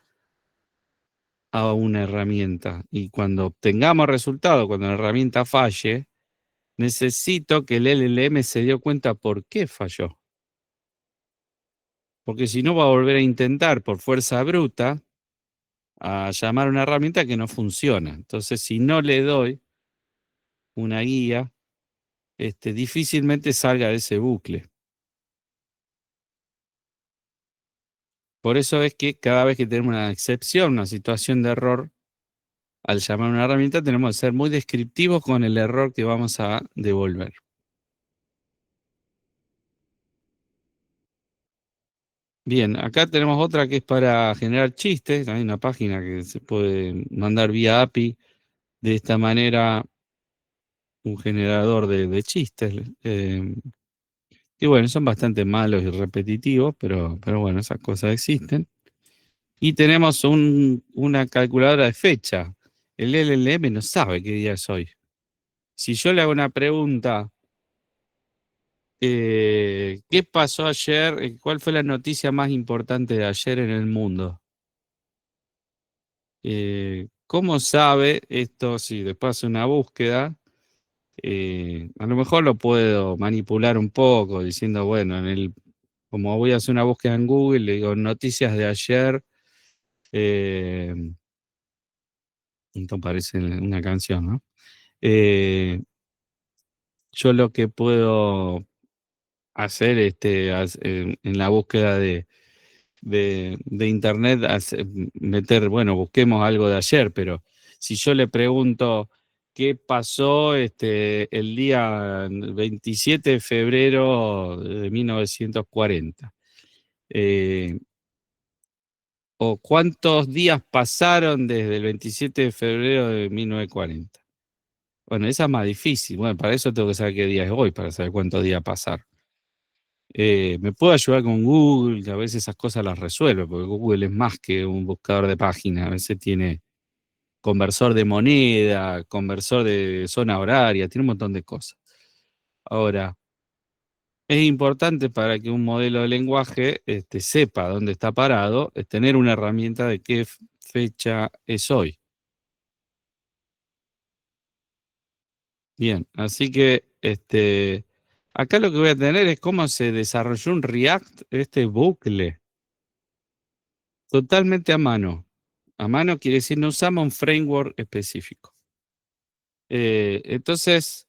[SPEAKER 1] a una herramienta. Y cuando obtengamos resultado, cuando la herramienta falle, necesito que el LLM se dio cuenta por qué falló. Porque si no va a volver a intentar por fuerza bruta a llamar a una herramienta que no funciona. Entonces, si no le doy una guía, difícilmente salga de ese bucle. Por eso es que cada vez que tenemos una excepción, una situación de error, al llamar a una herramienta tenemos que ser muy descriptivos con el error que vamos a devolver. Bien, acá tenemos otra que es para generar chistes. Hay una página que se puede mandar vía API. De esta manera, un generador de chistes. Y bueno, son bastante malos y repetitivos, pero bueno, esas cosas existen. Y tenemos una calculadora de fecha. El LLM no sabe qué día es hoy. Si yo le hago una pregunta, ¿qué pasó ayer? ¿Cuál fue la noticia más importante de ayer en el mundo? ¿Cómo sabe esto? Si después hace una búsqueda, a lo mejor lo puedo manipular un poco diciendo, bueno, como voy a hacer una búsqueda en Google, le digo noticias de ayer. eh, Esto parece una canción, ¿no? Eh, yo lo que puedo hacer en la búsqueda de internet, meter, bueno, busquemos algo de ayer, pero si yo le pregunto qué pasó el día 27 de febrero de 1940, eh, o cuántos días pasaron desde el 27 de febrero de 1940. Bueno, esa es más difícil. Bueno, para eso tengo que saber qué día es hoy, para saber cuántos días pasar. Me puedo ayudar con Google, que a veces esas cosas las resuelve, porque Google es más que un buscador de páginas. A veces tiene conversor de moneda, conversor de zona horaria, tiene un montón de cosas. Ahora, es importante para que un modelo de lenguaje sepa dónde está parado, es tener una herramienta de qué fecha es hoy. Bien, así que acá lo que voy a tener es cómo se desarrolló un React, este bucle, totalmente a mano. A mano quiere decir no usamos un framework específico. Entonces,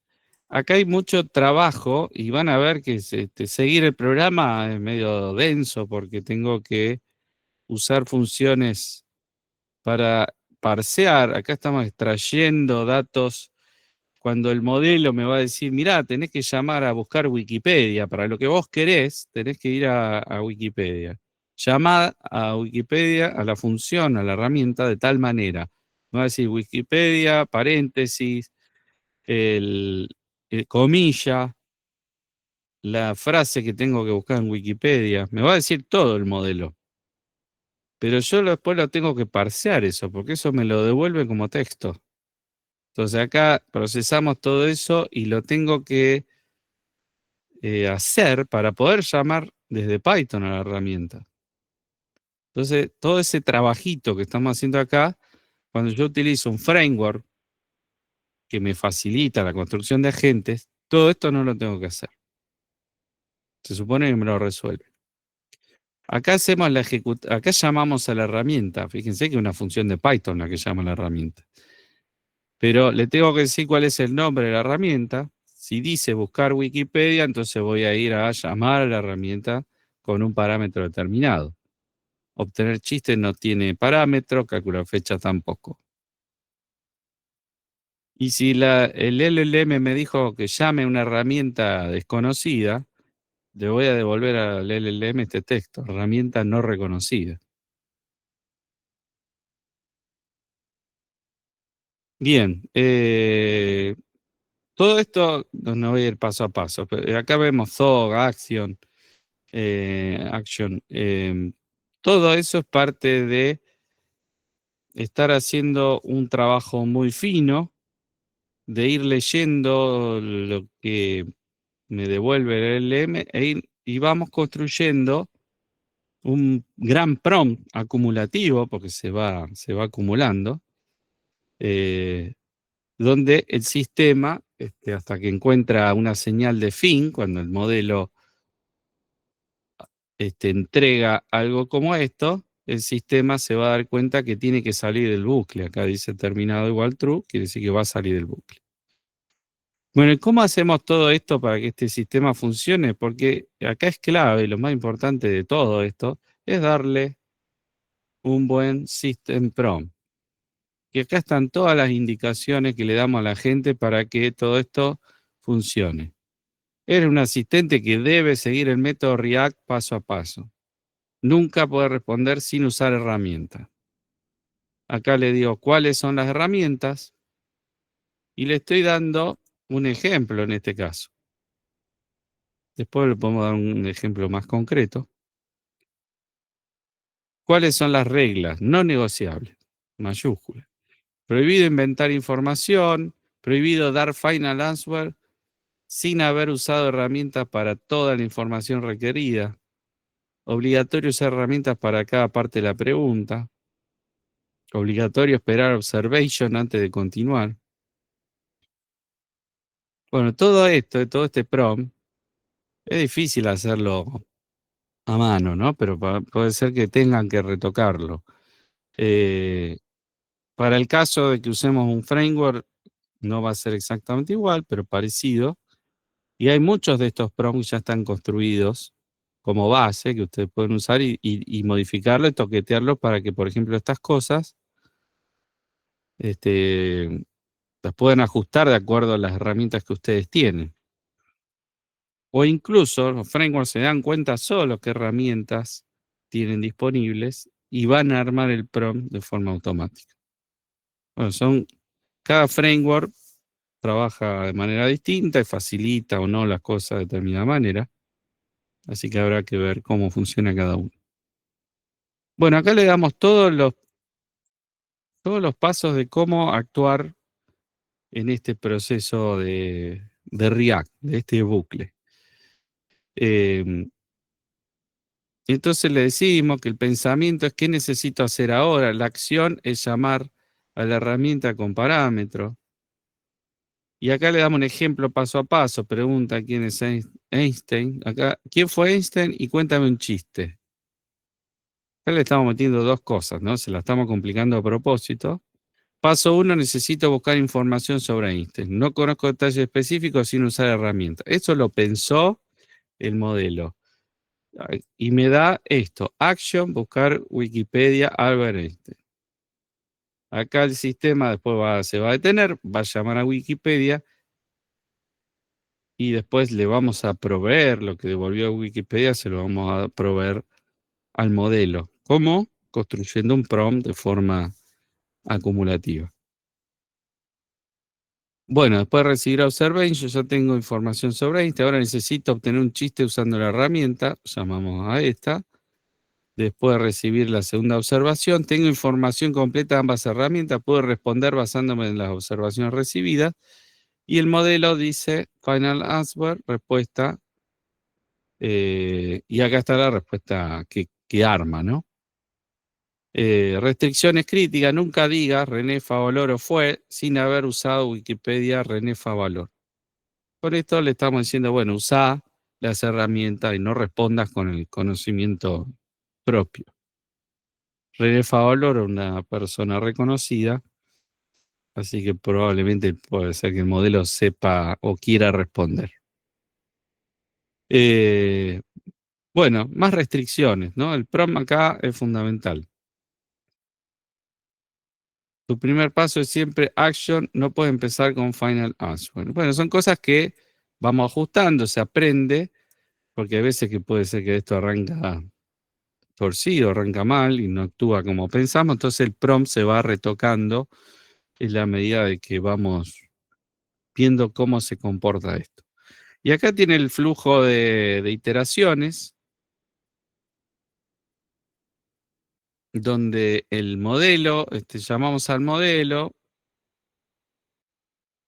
[SPEAKER 1] acá hay mucho trabajo y van a ver que seguir el programa es medio denso porque tengo que usar funciones para parsear. Acá estamos extrayendo datos. Cuando el modelo me va a decir, mirá, tenés que llamar a buscar Wikipedia, para lo que vos querés, tenés que ir a Wikipedia. Llamad a Wikipedia, a la función, a la herramienta, de tal manera. Me va a decir Wikipedia, paréntesis, el comilla, la frase que tengo que buscar en Wikipedia. Me va a decir todo el modelo. Pero yo después lo tengo que parsear eso, porque eso me lo devuelve como texto. Entonces acá procesamos todo eso y lo tengo que hacer para poder llamar desde Python a la herramienta. Entonces, todo ese trabajito que estamos haciendo acá, cuando yo utilizo un framework que me facilita la construcción de agentes, todo esto no lo tengo que hacer. Se supone que me lo resuelve. Acá hacemos acá llamamos a la herramienta. Fíjense que es una función de Python la que llama a la herramienta. Pero le tengo que decir cuál es el nombre de la herramienta. Si dice buscar Wikipedia, entonces voy a ir a llamar a la herramienta con un parámetro determinado. Obtener chistes no tiene parámetro, calcular fecha tampoco. Y si el LLM me dijo que llame una herramienta desconocida, le voy a devolver al LLM este texto, herramienta no reconocida. Bien, todo esto no voy a ir paso a paso. Pero acá vemos Zog, Action. Todo eso es parte de estar haciendo un trabajo muy fino, de ir leyendo lo que me devuelve el LM y vamos construyendo un gran prompt acumulativo, porque se va acumulando, eh, donde el sistema, hasta que encuentra una señal de fin, cuando el modelo entrega algo como esto, el sistema se va a dar cuenta que tiene que salir del bucle. Acá dice terminado igual true, quiere decir que va a salir del bucle. Bueno, ¿y cómo hacemos todo esto para que este sistema funcione? Porque acá es clave, lo más importante de todo esto es darle un buen system prompt. Y acá están todas las indicaciones que le damos a la gente para que todo esto funcione. Eres un asistente que debe seguir el método React paso a paso. Nunca puede responder sin usar herramientas. Acá le digo cuáles son las herramientas y le estoy dando un ejemplo en este caso. Después le podemos dar un ejemplo más concreto. ¿Cuáles son las reglas no negociables? Mayúsculas. Prohibido inventar información, prohibido dar final answer sin haber usado herramientas para toda la información requerida, obligatorio usar herramientas para cada parte de la pregunta, obligatorio esperar observation antes de continuar. Bueno, todo esto, todo este prompt, es difícil hacerlo a mano, ¿no? Pero puede ser que tengan que retocarlo. Para el caso de que usemos un framework, no va a ser exactamente igual, pero parecido. Y hay muchos de estos prompts que ya están construidos como base que ustedes pueden usar y modificarlo y toquetearlo para que, por ejemplo, estas cosas las puedan ajustar de acuerdo a las herramientas que ustedes tienen. O incluso los frameworks se dan cuenta solo qué herramientas tienen disponibles y van a armar el prompt de forma automática. Bueno, cada framework trabaja de manera distinta y facilita o no las cosas de determinada manera. Así que habrá que ver cómo funciona cada uno. Bueno, acá le damos todos los pasos de cómo actuar en este proceso de React, de este bucle. Entonces le decimos que el pensamiento es qué necesito hacer ahora. La acción es llamar a la herramienta con parámetro. Y acá le damos un ejemplo paso a paso. Pregunta quién es Einstein. Acá, ¿quién fue Einstein? Y cuéntame un chiste. Acá le estamos metiendo dos cosas, ¿no? Se la estamos complicando a propósito. Paso 1, necesito buscar información sobre Einstein. No conozco detalles específicos sin usar herramientas. Eso lo pensó el modelo. Y me da esto. Action, buscar Wikipedia, Albert Einstein. Acá el sistema después se va a detener, va a llamar a Wikipedia y después le vamos a proveer lo que devolvió Wikipedia, se lo vamos a proveer al modelo. ¿Cómo? Construyendo un prompt de forma acumulativa. Bueno, después de recibir observation, yo ya tengo información sobre Einstein. Ahora necesito obtener un chiste usando la herramienta. Llamamos a esta. Después de recibir la segunda observación, tengo información completa de ambas herramientas. Puedo responder basándome en las observaciones recibidas. Y el modelo dice final answer, respuesta. Y acá está la respuesta que arma, ¿no? Restricciones críticas, nunca digas René Favaloro fue sin haber usado Wikipedia René Favaloro. Por esto le estamos diciendo, bueno, usa las herramientas y no respondas con el conocimiento propio. René Favaloro, una persona reconocida, así que probablemente puede ser que el modelo sepa o quiera responder. Bueno, más restricciones, ¿no? El prompt acá es fundamental. Tu primer paso es siempre action, no puede empezar con final answer. Bueno, son cosas que vamos ajustando, se aprende, porque hay veces que puede ser que esto arranca torcido, arranca mal y no actúa como pensamos, entonces el prompt se va retocando en la medida de que vamos viendo cómo se comporta esto. Y acá tiene el flujo de iteraciones, donde el modelo, llamamos al modelo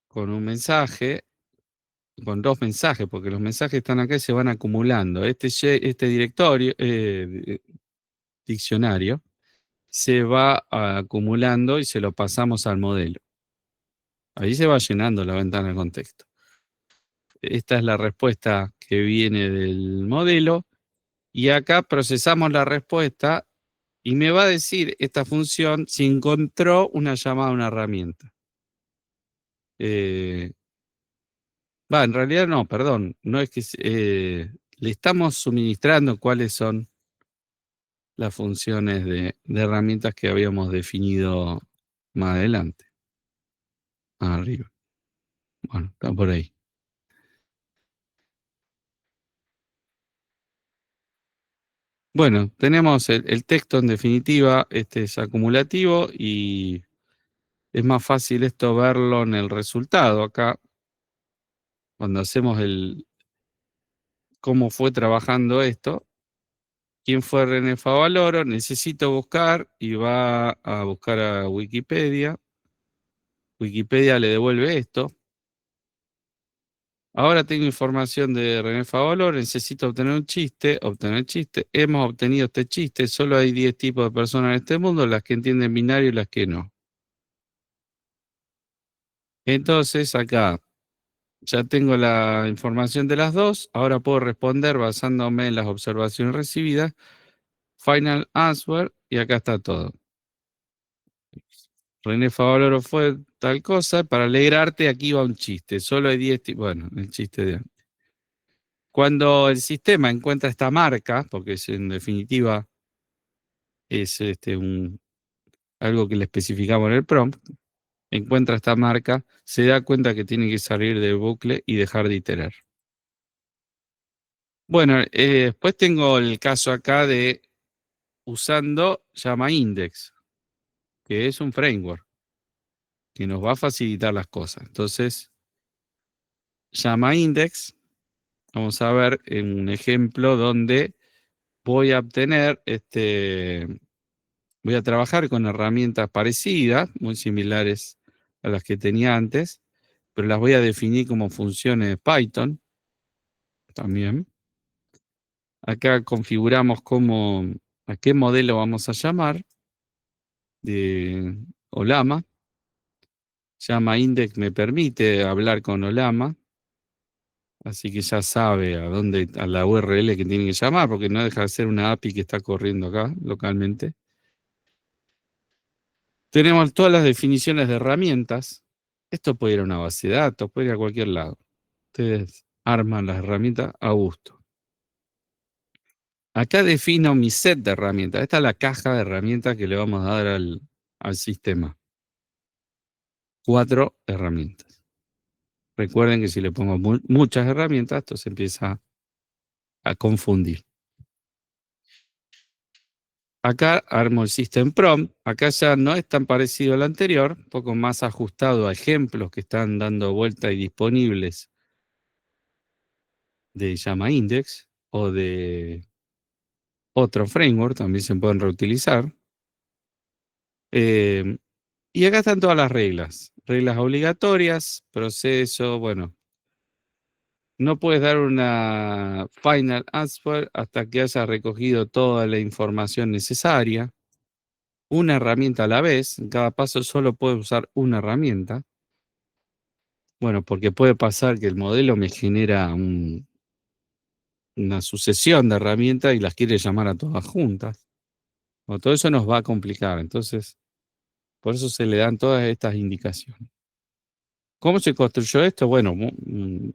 [SPEAKER 1] con un mensaje, con dos mensajes, porque los mensajes están acá y se van acumulando. Este directorio, diccionario, se va acumulando y se lo pasamos al modelo. Ahí se va llenando la ventana de contexto. Esta es la respuesta que viene del modelo y acá procesamos la respuesta y me va a decir esta función si encontró una llamada a una herramienta. En realidad no, perdón, no es que le estamos suministrando cuáles son las funciones de herramientas que habíamos definido más adelante, más arriba. Bueno, está por ahí. Bueno, tenemos el texto en definitiva, este es acumulativo y es más fácil esto verlo en el resultado. Acá, cuando hacemos cómo fue trabajando esto, ¿Quién fue René Favaloro? Necesito buscar y va a buscar a Wikipedia. Wikipedia le devuelve esto. Ahora tengo información de René Favaloro, necesito obtener un chiste, obtener chiste. Hemos obtenido este chiste, solo hay 10 tipos de personas en este mundo, las que entienden binario y las que no. Entonces acá ya tengo la información de las dos, ahora puedo responder basándome en las observaciones recibidas. Final answer, y acá está todo. René Favaloro fue tal cosa, para alegrarte aquí va un chiste, solo hay 10 tipos, bueno, el chiste de antes. Cuando el sistema encuentra esta marca, porque es en definitiva es algo que le especificamos en el prompt, encuentra esta marca, se da cuenta que tiene que salir del bucle y dejar de iterar. Bueno, después tengo el caso acá de usando llamaindex, que es un framework que nos va a facilitar las cosas. Entonces, llamaindex, vamos a ver en un ejemplo donde voy a obtener voy a trabajar con herramientas parecidas, muy similares a las que tenía antes, pero las voy a definir como funciones de Python también. Acá configuramos a qué modelo vamos a llamar de Olama. Llama index me permite hablar con Olama, así que ya sabe a la URL que tiene que llamar, porque no deja de ser una API que está corriendo acá localmente. Tenemos todas las definiciones de herramientas. Esto puede ir a una base de datos, puede ir a cualquier lado. Ustedes arman las herramientas a gusto. Acá defino mi set de herramientas. Esta es la caja de herramientas que le vamos a dar al sistema. 4 herramientas. Recuerden que si le pongo muchas herramientas, esto se empieza a confundir. Acá armo el System Prompt. Acá ya no es tan parecido al anterior, un poco más ajustado a ejemplos que están dando vuelta y disponibles de llamaindex o de otro framework, también se pueden reutilizar. Y acá están todas las reglas. Reglas obligatorias, proceso, bueno. No puedes dar una final answer hasta que hayas recogido toda la información necesaria. Una herramienta a la vez. En cada paso solo puedes usar una herramienta. Bueno, porque puede pasar que el modelo me genera una sucesión de herramientas y las quiere llamar a todas juntas. Bueno, todo eso nos va a complicar. Entonces, por eso se le dan todas estas indicaciones. ¿Cómo se construyó esto? Bueno,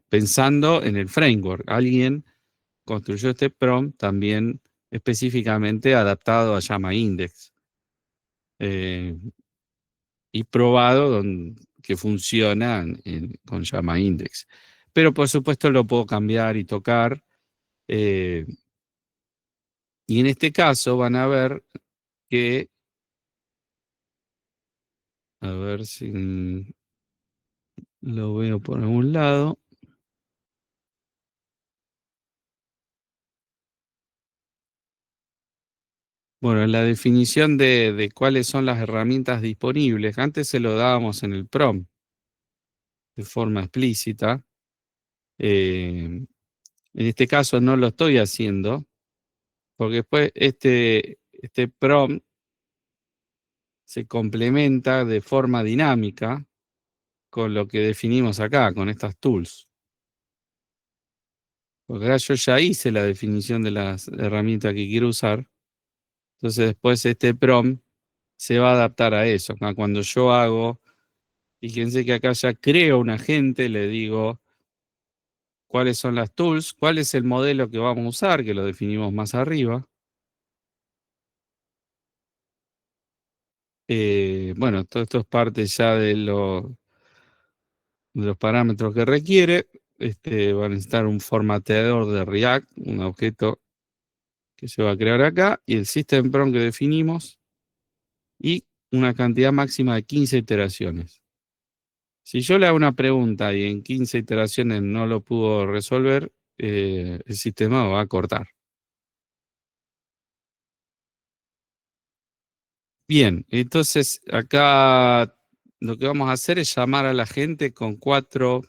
[SPEAKER 1] pensando en el framework. Alguien construyó este prompt también específicamente adaptado a llamaindex y probado que funciona con llamaindex. Pero por supuesto lo puedo cambiar y tocar. eh, y en este caso van a ver que, a ver si lo veo por algún lado. Bueno, la definición de cuáles son las herramientas disponibles. Antes se lo dábamos en el prompt de forma explícita. En este caso no lo estoy haciendo, porque después este prompt se complementa de forma dinámica con lo que definimos acá, con estas tools. Porque acá yo ya hice la definición de las herramientas que quiero usar. Entonces después este prompt se va a adaptar a eso. Acá cuando yo hago, fíjense que acá ya creo un agente, le digo cuáles son las tools, cuál es el modelo que vamos a usar, que lo definimos más arriba. Bueno, todo esto es parte ya de los parámetros que requiere. Va a necesitar un formateador de React, un objeto que se va a crear acá, y el system prompt que definimos, y una cantidad máxima de 15 iteraciones. Si yo le hago una pregunta y en 15 iteraciones no lo pudo resolver, el sistema va a cortar. Bien, entonces acá lo que vamos a hacer es llamar a la gente con 4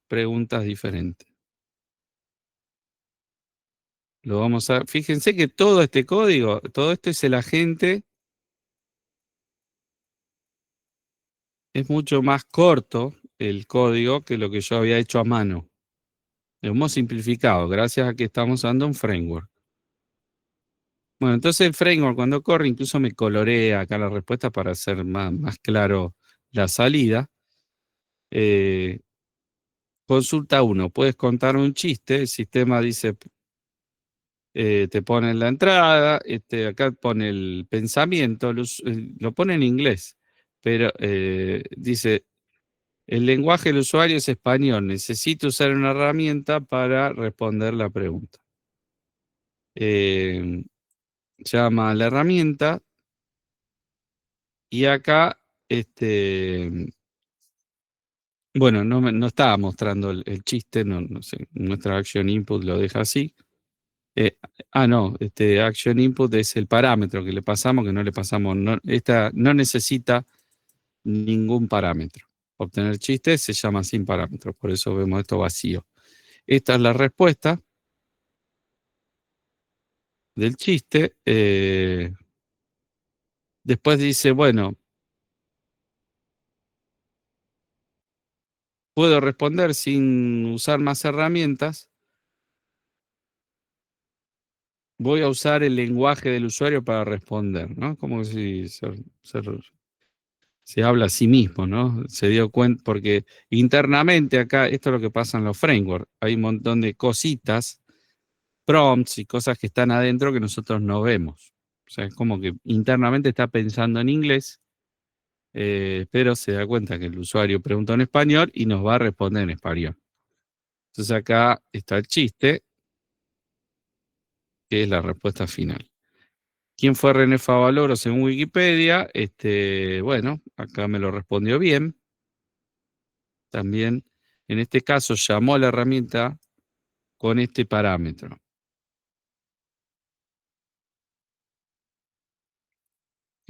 [SPEAKER 1] preguntas diferentes. Lo vamos a, fíjense que todo este código, todo esto es el agente, es mucho más corto el código que lo que yo había hecho a mano. Lo hemos simplificado gracias a que estamos usando un framework. Bueno, entonces el framework cuando corre incluso me colorea acá la respuesta para hacer más claro la salida. Eh, Consulta 1, puedes contar un chiste, el sistema dice, te pone en la entrada, acá pone el pensamiento, lo pone en inglés, pero dice, el lenguaje del usuario es español, necesito usar una herramienta para responder la pregunta. Eh, Llama a la herramienta y acá, bueno, no estaba mostrando el chiste, no sé, nuestra action input lo deja así. No, action input es el parámetro que le pasamos, que no le pasamos, esta no necesita ningún parámetro. Obtener chistes se llama sin parámetros, por eso vemos esto vacío. Esta es la respuesta del chiste. Después dice, bueno, puedo responder sin usar más herramientas. Voy a usar el lenguaje del usuario para responder, ¿no? Como si se habla a sí mismo, ¿no? Se dio cuenta, porque internamente acá, esto es lo que pasa en los frameworks, hay un montón de cositas, prompts y cosas que están adentro que nosotros no vemos. O sea, es como que internamente está pensando en inglés, pero se da cuenta que el usuario pregunta en español y nos va a responder en español. Entonces acá está el chiste, que es la respuesta final. ¿Quién fue René Favaloro según Wikipedia? Bueno, acá me lo respondió bien. También, en este caso, llamó a la herramienta con este parámetro.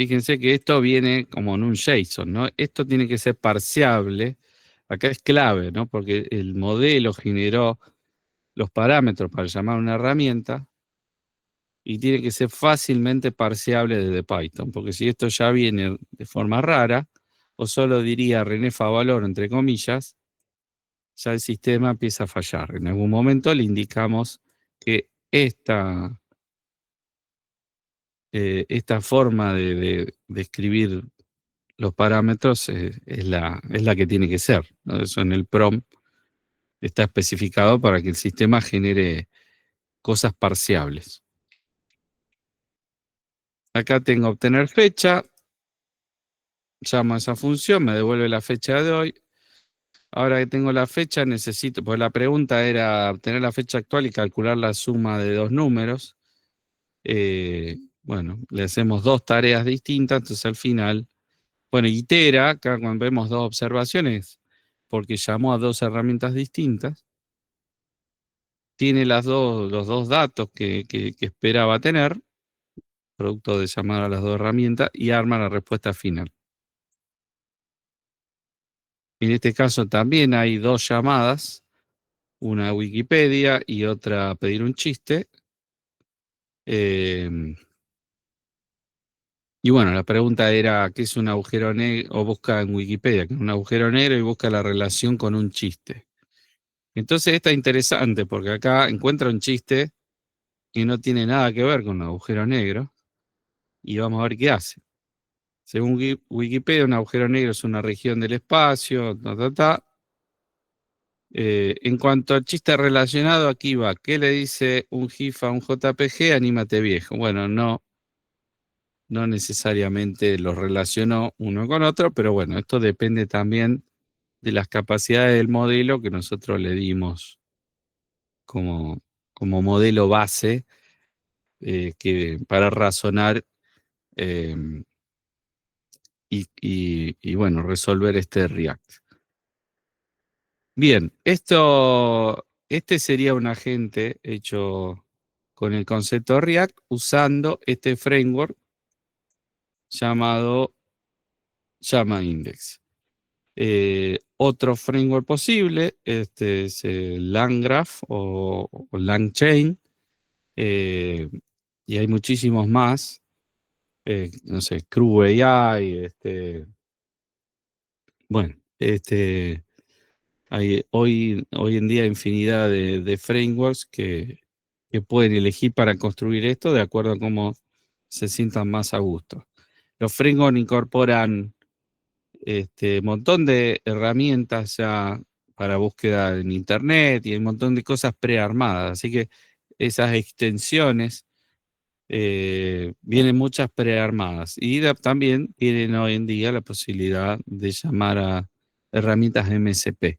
[SPEAKER 1] Fíjense que esto viene como en un JSON, ¿no? Esto tiene que ser parseable. Acá es clave, ¿no? Porque el modelo generó los parámetros para llamar a una herramienta y tiene que ser fácilmente parseable desde Python, porque si esto ya viene de forma rara, o solo diría René Favaloro, entre comillas, ya el sistema empieza a fallar. En algún momento le indicamos que esta forma de escribir los parámetros es la que tiene que ser, ¿no? Eso en el prompt está especificado para que el sistema genere cosas parciables. Acá tengo obtener fecha, llamo a esa función, me devuelve la fecha de hoy. Ahora que tengo la fecha, necesito, pues la pregunta era obtener la fecha actual y calcular la suma de 2 números. Bueno, le hacemos 2 tareas distintas, entonces al final, bueno, itera, acá cuando vemos 2 observaciones, porque llamó a 2 herramientas distintas, tiene los dos datos que esperaba tener, producto de llamar a las 2 herramientas, y arma la respuesta final. En este caso también hay 2 llamadas, una a Wikipedia y otra a pedir un chiste. Y bueno, la pregunta era, ¿qué es un agujero negro? O busca en Wikipedia, ¿qué es un agujero negro? Y busca la relación con un chiste. Entonces está interesante porque acá encuentra un chiste que no tiene nada que ver con un agujero negro y vamos a ver qué hace. Según Wikipedia, un agujero negro es una región del espacio, ta. En cuanto al chiste relacionado, aquí va. ¿Qué le dice un GIF a un JPG? Anímate viejo. Bueno, no necesariamente los relacionó uno con otro, pero bueno, esto depende también de las capacidades del modelo que nosotros le dimos como, como modelo base para razonar eh, bueno, resolver este React. Bien, este sería un agente hecho con el concepto React usando este framework llamado Llama Index. Otro framework posible es el LangGraph o LangChain, y hay muchísimos más, no sé, Crew AI, bueno, hay hoy en día infinidad de frameworks que pueden elegir para construir esto de acuerdo a cómo se sientan más a gusto. Los frameworks incorporan montón de herramientas ya para búsqueda en internet y un montón de cosas prearmadas. Así que esas extensiones vienen muchas prearmadas. Y también tienen hoy en día la posibilidad de llamar a herramientas MSP.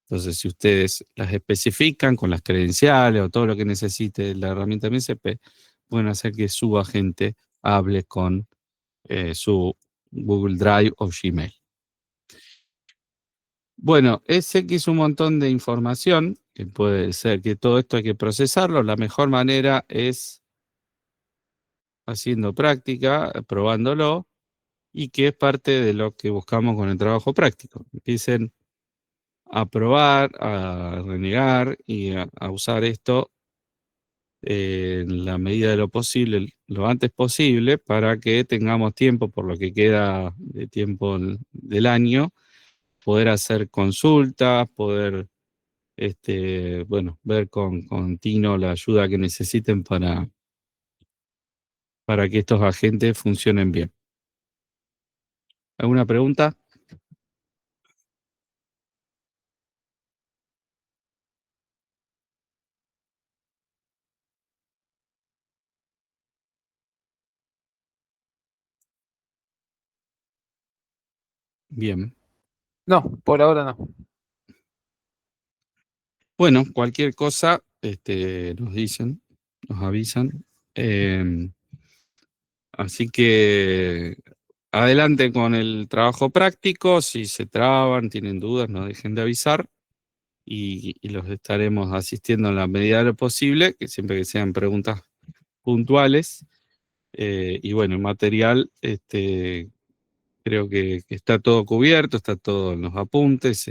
[SPEAKER 1] Entonces, si ustedes las especifican con las credenciales o todo lo que necesite la herramienta MSP, pueden hacer que su agente hable con su Google Drive o Gmail. Bueno, sé que es un montón de información, que puede ser que todo esto hay que procesarlo. La mejor manera es haciendo práctica, probándolo, y que es parte de lo que buscamos con el trabajo práctico. Empiecen a probar, a renegar y a usar esto en la medida de lo posible, lo antes posible, para que tengamos tiempo, por lo que queda de tiempo del año, poder hacer consultas, poder bueno, ver con Tino la ayuda que necesiten para que estos agentes funcionen bien. ¿Alguna pregunta? Bien.
[SPEAKER 3] No, por ahora no.
[SPEAKER 1] Bueno, cualquier cosa, nos dicen, nos avisan. Así que adelante con el trabajo práctico. Si se traban, tienen dudas, no dejen de avisar y los estaremos asistiendo en la medida de lo posible, que siempre que sean preguntas puntuales. Y bueno, el material, creo que está todo cubierto, está todo en los apuntes.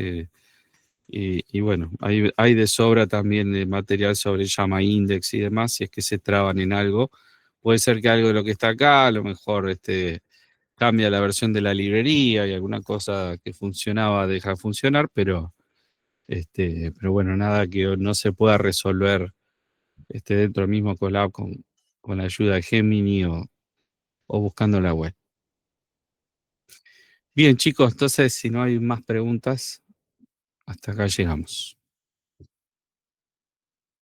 [SPEAKER 1] Y bueno, hay de sobra también de material sobre Llama Index y demás, si es que se traban en algo. Puede ser que algo de lo que está acá, a lo mejor cambia la versión de la librería y alguna cosa que funcionaba deja de funcionar, pero bueno, nada que no se pueda resolver dentro del mismo Colab con la ayuda de Gemini o buscando la web. Bien, chicos, entonces si no hay más preguntas, hasta acá llegamos.